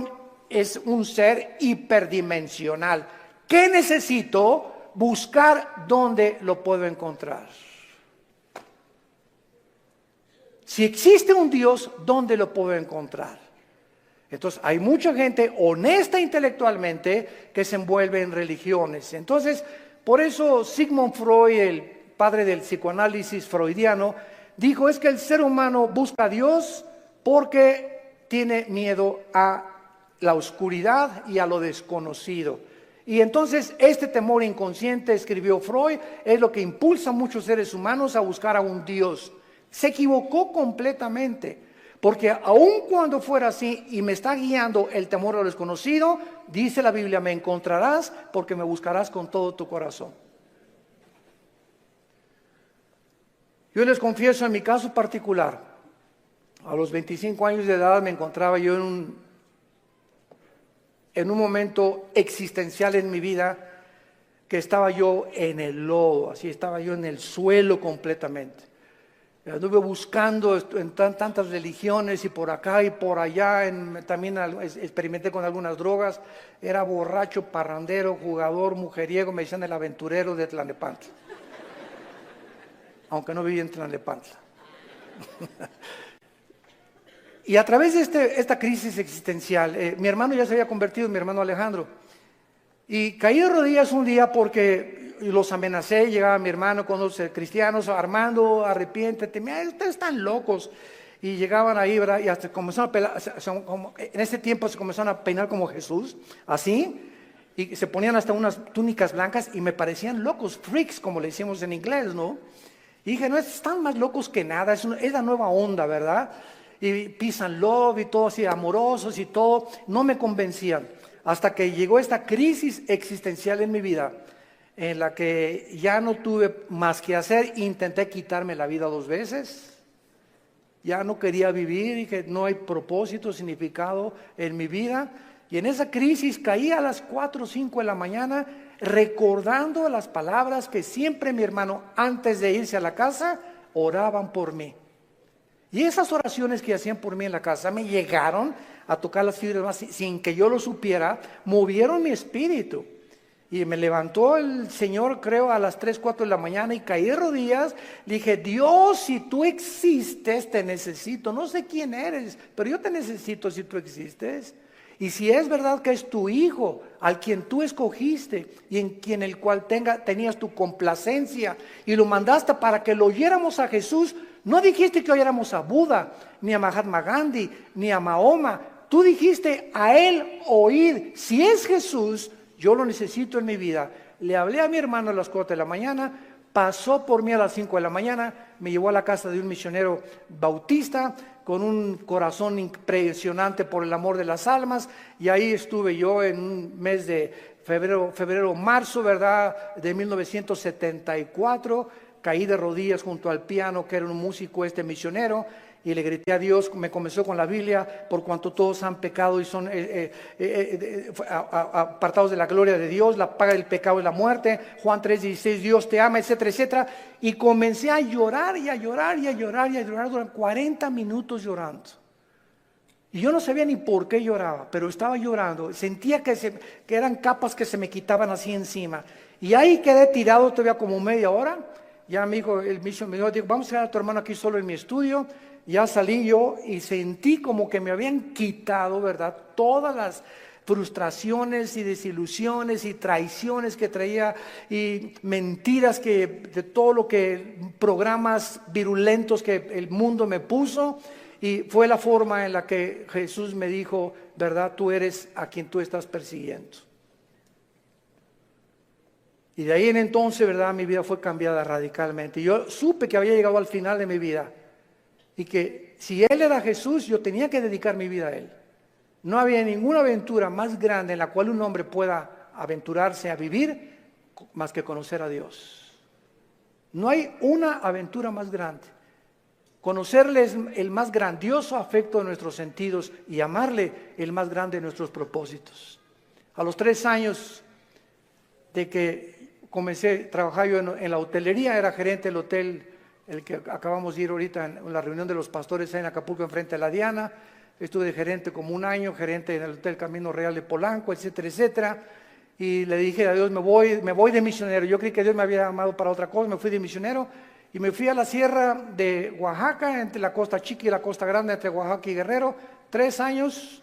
es un ser hiperdimensional. ¿Qué necesito? Buscar dónde lo puedo encontrar. Si existe un Dios, ¿dónde lo puedo encontrar? Entonces, hay mucha gente honesta intelectualmente que se envuelve en religiones. Entonces, por eso Sigmund Freud, el padre del psicoanálisis freudiano, dijo es que el ser humano busca a Dios porque tiene miedo a la oscuridad y a lo desconocido. Y entonces este temor inconsciente, escribió Freud, es lo que impulsa a muchos seres humanos a buscar a un Dios. Se equivocó completamente, porque aun cuando fuera así y me está guiando el temor a lo desconocido, dice la Biblia, me encontrarás porque me buscarás con todo tu corazón. Yo les confieso en mi caso particular, a los 25 años de edad me encontraba yo en un momento existencial en mi vida, que estaba yo en el lodo, así estaba yo en el suelo completamente. Anduve buscando en tantas religiones y por acá y por allá, también experimenté con algunas drogas, era borracho, parrandero, jugador, mujeriego, me decían el aventurero de Tlalnepantla, aunque no vivía en Tlalnepantla. Y a través de esta crisis existencial, mi hermano ya se había convertido en mi hermano Alejandro. Y caí de rodillas un día porque los amenacé, llegaba mi hermano con los cristianos, Armando, arrepiéntete, mira, ustedes están locos. Y llegaban ahí, ¿verdad? Y hasta comenzaron a pelar, en ese tiempo se comenzaron a peinar como Jesús, así, y se ponían hasta unas túnicas blancas y me parecían locos, freaks, como le decimos en inglés, ¿no? Y dije, no, están más locos que nada, es la nueva onda, ¿verdad? Y peace and love y todo así, amorosos y todo, no me convencían. Hasta que llegó esta crisis existencial en mi vida, en la que ya no tuve más que hacer, intenté quitarme la vida 2 veces, ya no quería vivir, dije, no hay propósito, significado en mi vida, y en esa crisis caí a las 4 o 5 de la mañana, recordando las palabras que siempre mi hermano, antes de irse a la casa, oraban por mí. Y esas oraciones que hacían por mí en la casa me llegaron a tocar las fibras más sin que yo lo supiera, movieron mi espíritu. Y me levantó el Señor, creo, a las 3, 4 de la mañana y caí de rodillas. Le dije, Dios, si tú existes, te necesito. No sé quién eres, pero yo te necesito si tú existes. Y si es verdad que es tu Hijo, al quien tú escogiste y en quien el cual tenías tu complacencia y lo mandaste para que lo oyéramos a Jesús, no dijiste que oyéramos a Buda, ni a Mahatma Gandhi, ni a Mahoma. Tú dijiste a él oír. Si es Jesús, yo lo necesito en mi vida. Le hablé a mi hermano a las 4 de la mañana, pasó por mí a las 5 de la mañana, me llevó a la casa de un misionero bautista con un corazón impresionante por el amor de las almas, y ahí estuve yo en un mes de febrero, marzo, ¿verdad?, de 1974, caí de rodillas junto al piano, que era un músico misionero, y le grité a Dios. Me comenzó con la Biblia: por cuanto todos han pecado y son apartados de la gloria de Dios, la paga del pecado es la muerte, Juan 3:16, Dios te ama, etcétera, etcétera. Y comencé a llorar y a llorar y a llorar y a llorar durante 40 minutos llorando. Y yo no sabía ni por qué lloraba, pero estaba llorando. Sentía que eran capas que se me quitaban así encima. Y ahí quedé tirado todavía como media hora. Ya me dijo el misionero, me dijo: vamos a dejar a tu hermano aquí solo en mi estudio. Ya salí yo y sentí como que me habían quitado, ¿verdad?, todas las frustraciones y desilusiones y traiciones que traía, y mentiras de todo lo que, programas virulentos que el mundo me puso. Y fue la forma en la que Jesús me dijo: ¿verdad? Tú eres a quien tú estás persiguiendo. Y de ahí en entonces, ¿verdad?, mi vida fue cambiada radicalmente. Yo supe que había llegado al final de mi vida y que si Él era Jesús, yo tenía que dedicar mi vida a Él. No había ninguna aventura más grande en la cual un hombre pueda aventurarse a vivir más que conocer a Dios. No hay una aventura más grande. Conocerle es el más grandioso afecto de nuestros sentidos, y amarle el más grande de nuestros propósitos. A los 3 años de que comencé a trabajar yo en la hotelería, era gerente del hotel, el que acabamos de ir ahorita en la reunión de los pastores en Acapulco, enfrente de la Diana. Estuve de gerente como 1 año, gerente en el Hotel Camino Real de Polanco, etcétera, etcétera. Y le dije a Dios: me voy de misionero. Yo creí que Dios me había llamado para otra cosa. Me fui de misionero y me fui a la sierra de Oaxaca, entre la costa chica y la costa grande, entre Oaxaca y Guerrero. 3 años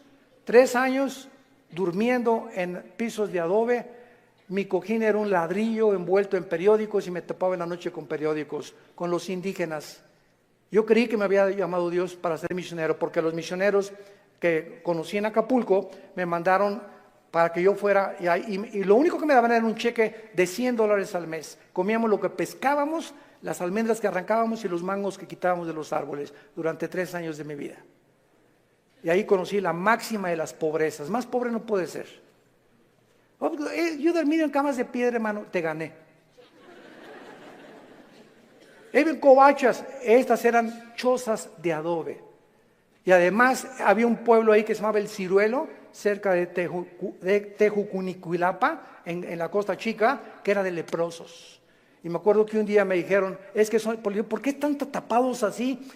durmiendo en pisos de adobe. Mi cojín era un ladrillo envuelto en periódicos y me tapaba en la noche con periódicos, con los indígenas. Yo creí que me había llamado Dios para ser misionero, porque los misioneros que conocí en Acapulco me mandaron para que yo fuera, y lo único que me daban era un cheque de $100 al mes. Comíamos lo que pescábamos, las almendras que arrancábamos y los mangos que quitábamos de los árboles durante 3 años de mi vida. Y ahí conocí la máxima de las pobrezas. Más pobre no puede ser. Yo dormido en camas de piedra, hermano, te gané. En covachas, estas eran chozas de adobe. Y además había un pueblo ahí que se llamaba El Ciruelo, cerca de Tejucunicuilapa, en la Costa Chica, que era de leprosos. Y me acuerdo que un día me dijeron: es que ¿por qué están tapados así?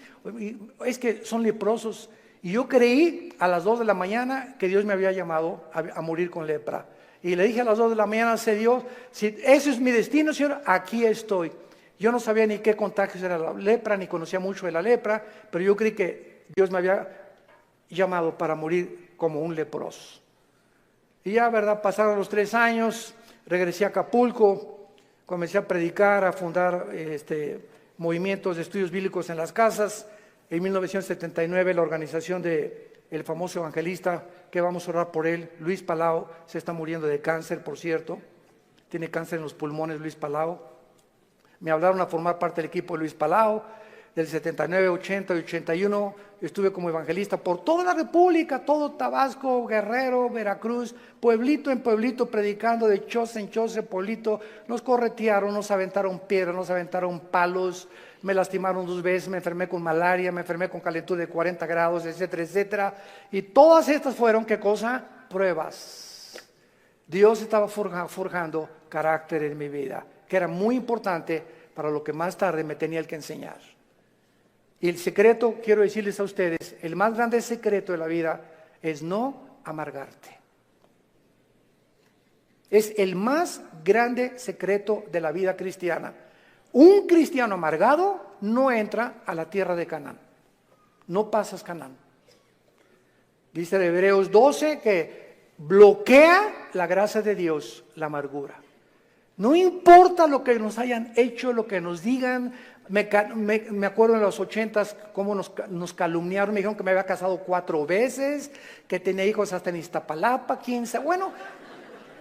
Es que son leprosos. Y yo creí a las 2 de la mañana que Dios me había llamado a morir con lepra. Y le dije a las 2 de la mañana: Dios, si ese es mi destino, Señor, aquí estoy. Yo no sabía ni qué contagios era la lepra, ni conocía mucho de la lepra, pero yo creí que Dios me había llamado para morir como un leproso. Y ya, ¿verdad?, pasaron los 3 años, regresé a Acapulco, comencé a predicar, a fundar movimientos de estudios bíblicos en las casas. En 1979 la organización del famoso evangelista, que vamos a orar por él, Luis Palau, se está muriendo de cáncer, por cierto. Tiene cáncer en los pulmones, Luis Palau. Me hablaron a formar parte del equipo de Luis Palau. Del 79, 80 y 81 estuve como evangelista por toda la República, todo Tabasco, Guerrero, Veracruz, pueblito en pueblito, predicando de choza en choza, pueblito. Nos corretearon, nos aventaron piedras, nos aventaron palos, me lastimaron 2 veces, me enfermé con malaria, me enfermé con calentura de 40 grados, etcétera, etcétera. Y todas estas fueron, ¿qué cosa? Pruebas. Dios estaba forjando carácter en mi vida, que era muy importante para lo que más tarde me tenía que enseñar. Y el secreto, quiero decirles a ustedes, el más grande secreto de la vida es no amargarte. Es el más grande secreto de la vida cristiana. Un cristiano amargado no entra a la tierra de Canaán. No pasas Canaán. Dice Hebreos 12 que bloquea la gracia de Dios la amargura. No importa lo que nos hayan hecho, lo que nos digan. Me acuerdo en los 80s cómo nos calumniaron. Me dijeron que me había casado 4 veces, que tenía hijos hasta en Iztapalapa, 15. Bueno,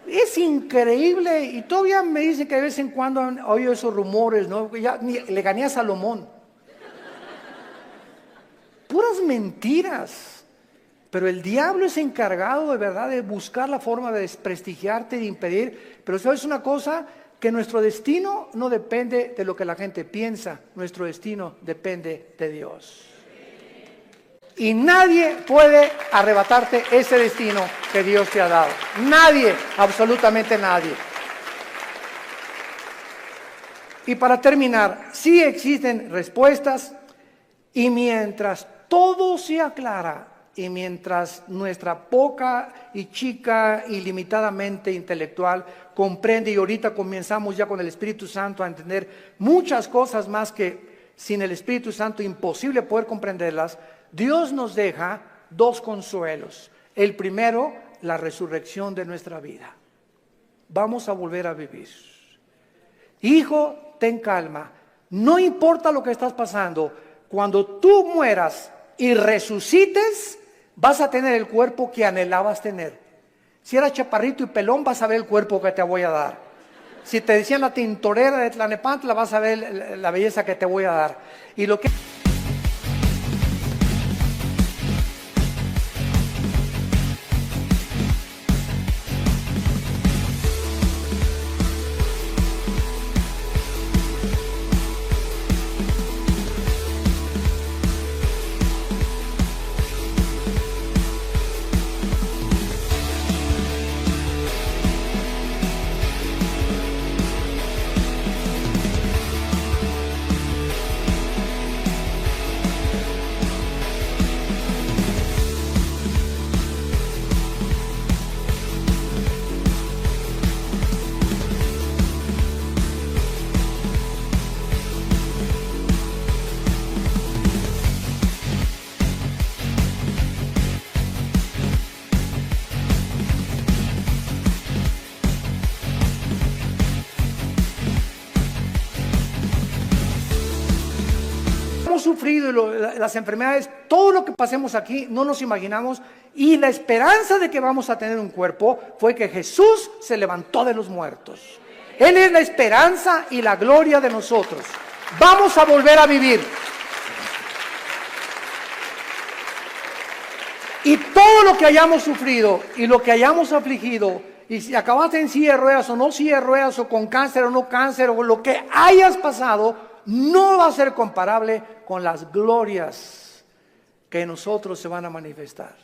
Es increíble, y todavía me dicen que de vez en cuando han oído esos rumores, ¿no? Ya le gané a Salomón. Puras mentiras. Pero el diablo es encargado de verdad de buscar la forma de desprestigiarte, de impedir. Pero ¿sabes una cosa? Que nuestro destino no depende de lo que la gente piensa. Nuestro destino depende de Dios. Y nadie puede arrebatarte ese destino que Dios te ha dado. Nadie, absolutamente nadie. Y para terminar, sí existen respuestas, y mientras todo se aclara, y mientras nuestra poca y chica y limitadamente intelectual comprende, y ahorita comenzamos ya con el Espíritu Santo a entender muchas cosas más que sin el Espíritu Santo imposible poder comprenderlas, Dios nos deja dos consuelos. El primero, la resurrección de nuestra vida. Vamos a volver a vivir. Hijo, ten calma. No importa lo que estás pasando. Cuando tú mueras y resucites, vas a tener el cuerpo que anhelabas tener. Si eras chaparrito y pelón, vas a ver el cuerpo que te voy a dar. Si te decían la tintorera de Tlanepantla, vas a ver la belleza que te voy a dar. Y lo que hemos sufrido las enfermedades, todo lo que pasemos aquí, no nos imaginamos, y la esperanza de que vamos a tener un cuerpo fue que Jesús se levantó de los muertos. Él es la esperanza y la gloria de nosotros. Vamos a volver a vivir. Y todo lo que hayamos sufrido y lo que hayamos afligido, y si acabaste en silla de ruedas o no silla de ruedas, o con cáncer o no cáncer, o lo que hayas pasado, no va a ser comparable con las glorias que en nosotros se van a manifestar.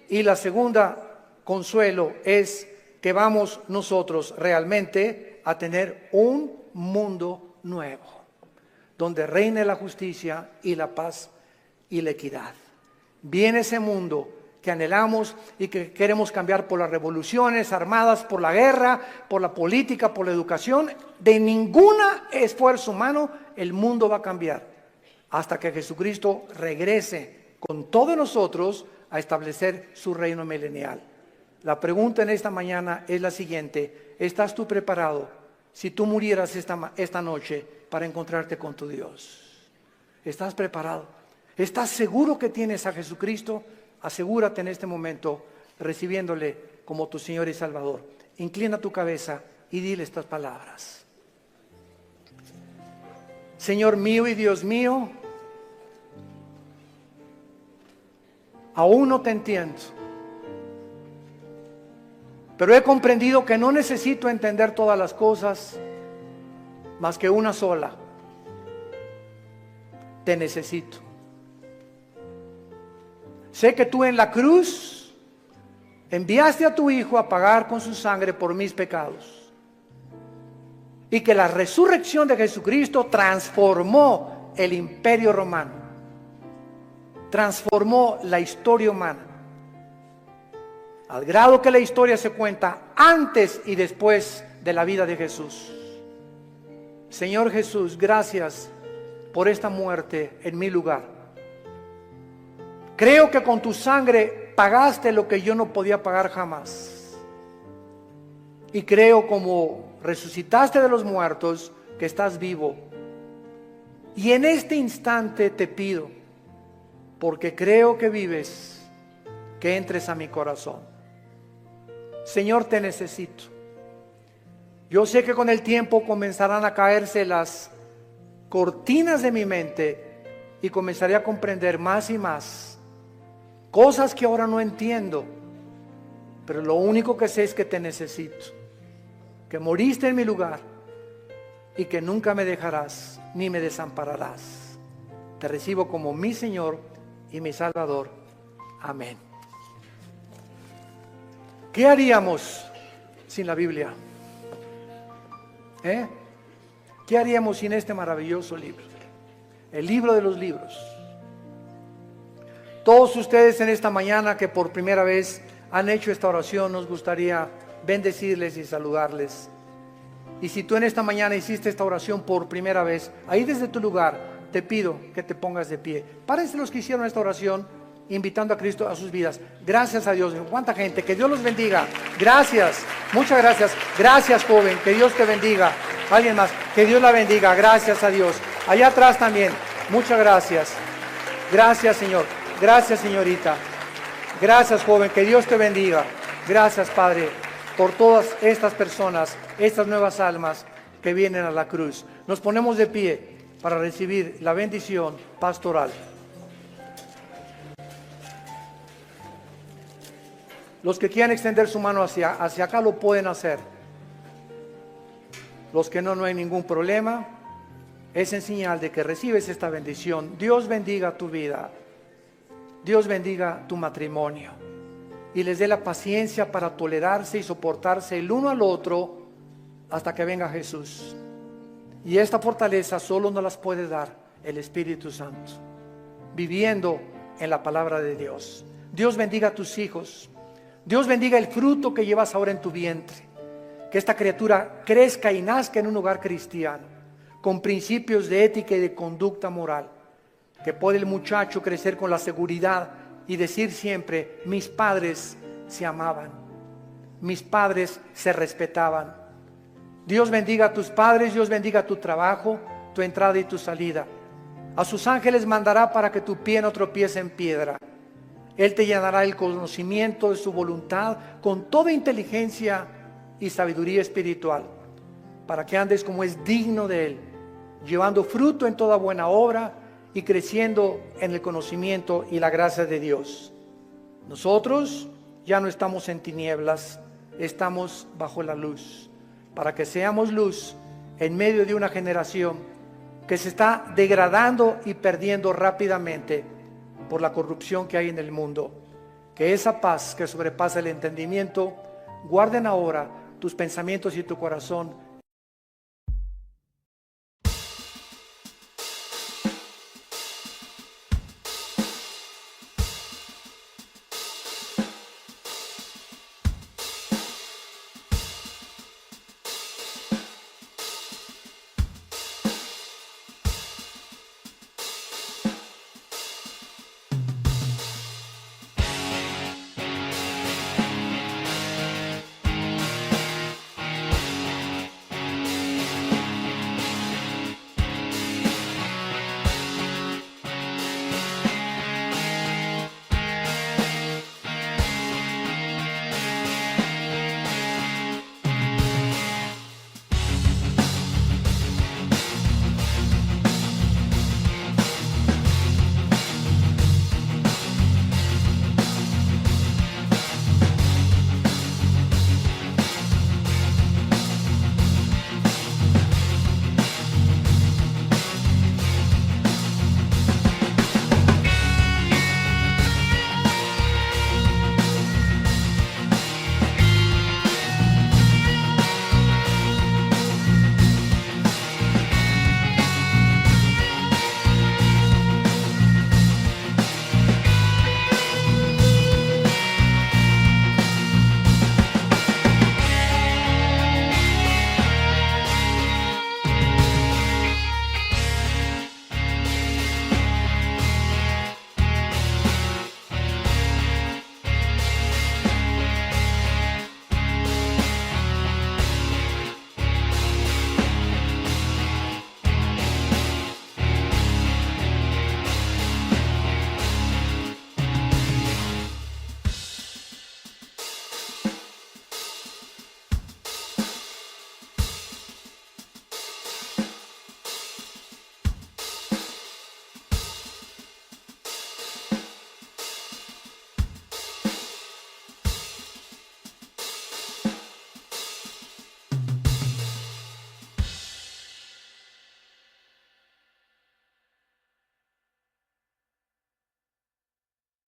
Y la segunda consuelo es que vamos nosotros realmente a tener un mundo nuevo, donde reine la justicia y la paz y la equidad. Viene ese mundo que anhelamos y que queremos cambiar por las revoluciones armadas, por la guerra, por la política, por la educación. De ningún esfuerzo humano el mundo va a cambiar hasta que Jesucristo regrese con todos nosotros a establecer su reino milenial. La pregunta en esta mañana es la siguiente: ¿estás tú preparado si tú murieras esta noche para encontrarte con tu Dios? ¿Estás preparado? ¿Estás seguro que tienes a Jesucristo? Asegúrate en este momento recibiéndole como tu Señor y Salvador. Inclina tu cabeza y dile estas palabras. Señor mío y Dios mío, aún no te entiendo, pero he comprendido que no necesito entender todas las cosas, más que una sola: te necesito. Sé que tú en la cruz enviaste a tu Hijo a pagar con su sangre por mis pecados, y que la resurrección de Jesucristo transformó el imperio romano, transformó la historia humana, al grado que la historia se cuenta antes y después de la vida de Jesús. Señor Jesús, gracias por esta muerte en mi lugar. Creo que con tu sangre pagaste lo que yo no podía pagar jamás. Y creo, como resucitaste de los muertos, que estás vivo. Y en este instante te pido, porque creo que vives, que entres a mi corazón. Señor, te necesito. Yo sé que con el tiempo comenzarán a caerse las cortinas de mi mente y comenzaré a comprender más y más cosas que ahora no entiendo, pero lo único que sé es que te necesito, que moriste en mi lugar y que nunca me dejarás ni me desampararás. Te recibo como mi Señor y mi Salvador. Amén. ¿Qué haríamos sin la Biblia? ¿Qué haríamos sin este maravilloso libro? El libro de los libros. Todos ustedes en esta mañana que por primera vez han hecho esta oración, nos gustaría bendecirles y saludarles. Y si tú en esta mañana hiciste esta oración por primera vez, ahí desde tu lugar te pido que te pongas de pie. Párense los que hicieron esta oración invitando a Cristo a sus vidas. Gracias a Dios. ¿Cuánta gente? Que Dios los bendiga. Gracias. Muchas gracias. Gracias, joven. Que Dios te bendiga. Alguien más. Que Dios la bendiga. Gracias a Dios. Allá atrás también. Muchas gracias. Gracias, Señor. Gracias, señorita. Gracias, joven. Que Dios te bendiga. Gracias, Padre, por todas estas personas, estas nuevas almas que vienen a la cruz. Nos ponemos de pie para recibir la bendición pastoral. Los que quieran extender su mano hacia acá lo pueden hacer. Los que no, no hay ningún problema. Es en señal de que recibes esta bendición. Dios bendiga tu vida. Dios bendiga tu matrimonio. Y les dé la paciencia para tolerarse y soportarse el uno al otro hasta que venga Jesús. Y esta fortaleza solo nos las puede dar el Espíritu Santo, viviendo en la palabra de Dios. Dios bendiga a tus hijos. Dios bendiga el fruto que llevas ahora en tu vientre. Que esta criatura crezca y nazca en un hogar cristiano, con principios de ética y de conducta moral. Que pueda el muchacho crecer con la seguridad y decir siempre: mis padres se amaban, mis padres se respetaban. Dios bendiga a tus padres, Dios bendiga tu trabajo, tu entrada y tu salida. A sus ángeles mandará para que tu pie no tropiece en piedra. Él te llenará el conocimiento de su voluntad con toda inteligencia y sabiduría espiritual, para que andes como es digno de Él, llevando fruto en toda buena obra y creciendo en el conocimiento y la gracia de Dios. Nosotros ya no estamos en tinieblas, estamos bajo la luz, para que seamos luz en medio de una generación que se está degradando y perdiendo rápidamente por la corrupción que hay en el mundo. Que esa paz que sobrepasa el entendimiento, guarden ahora tus pensamientos y tu corazón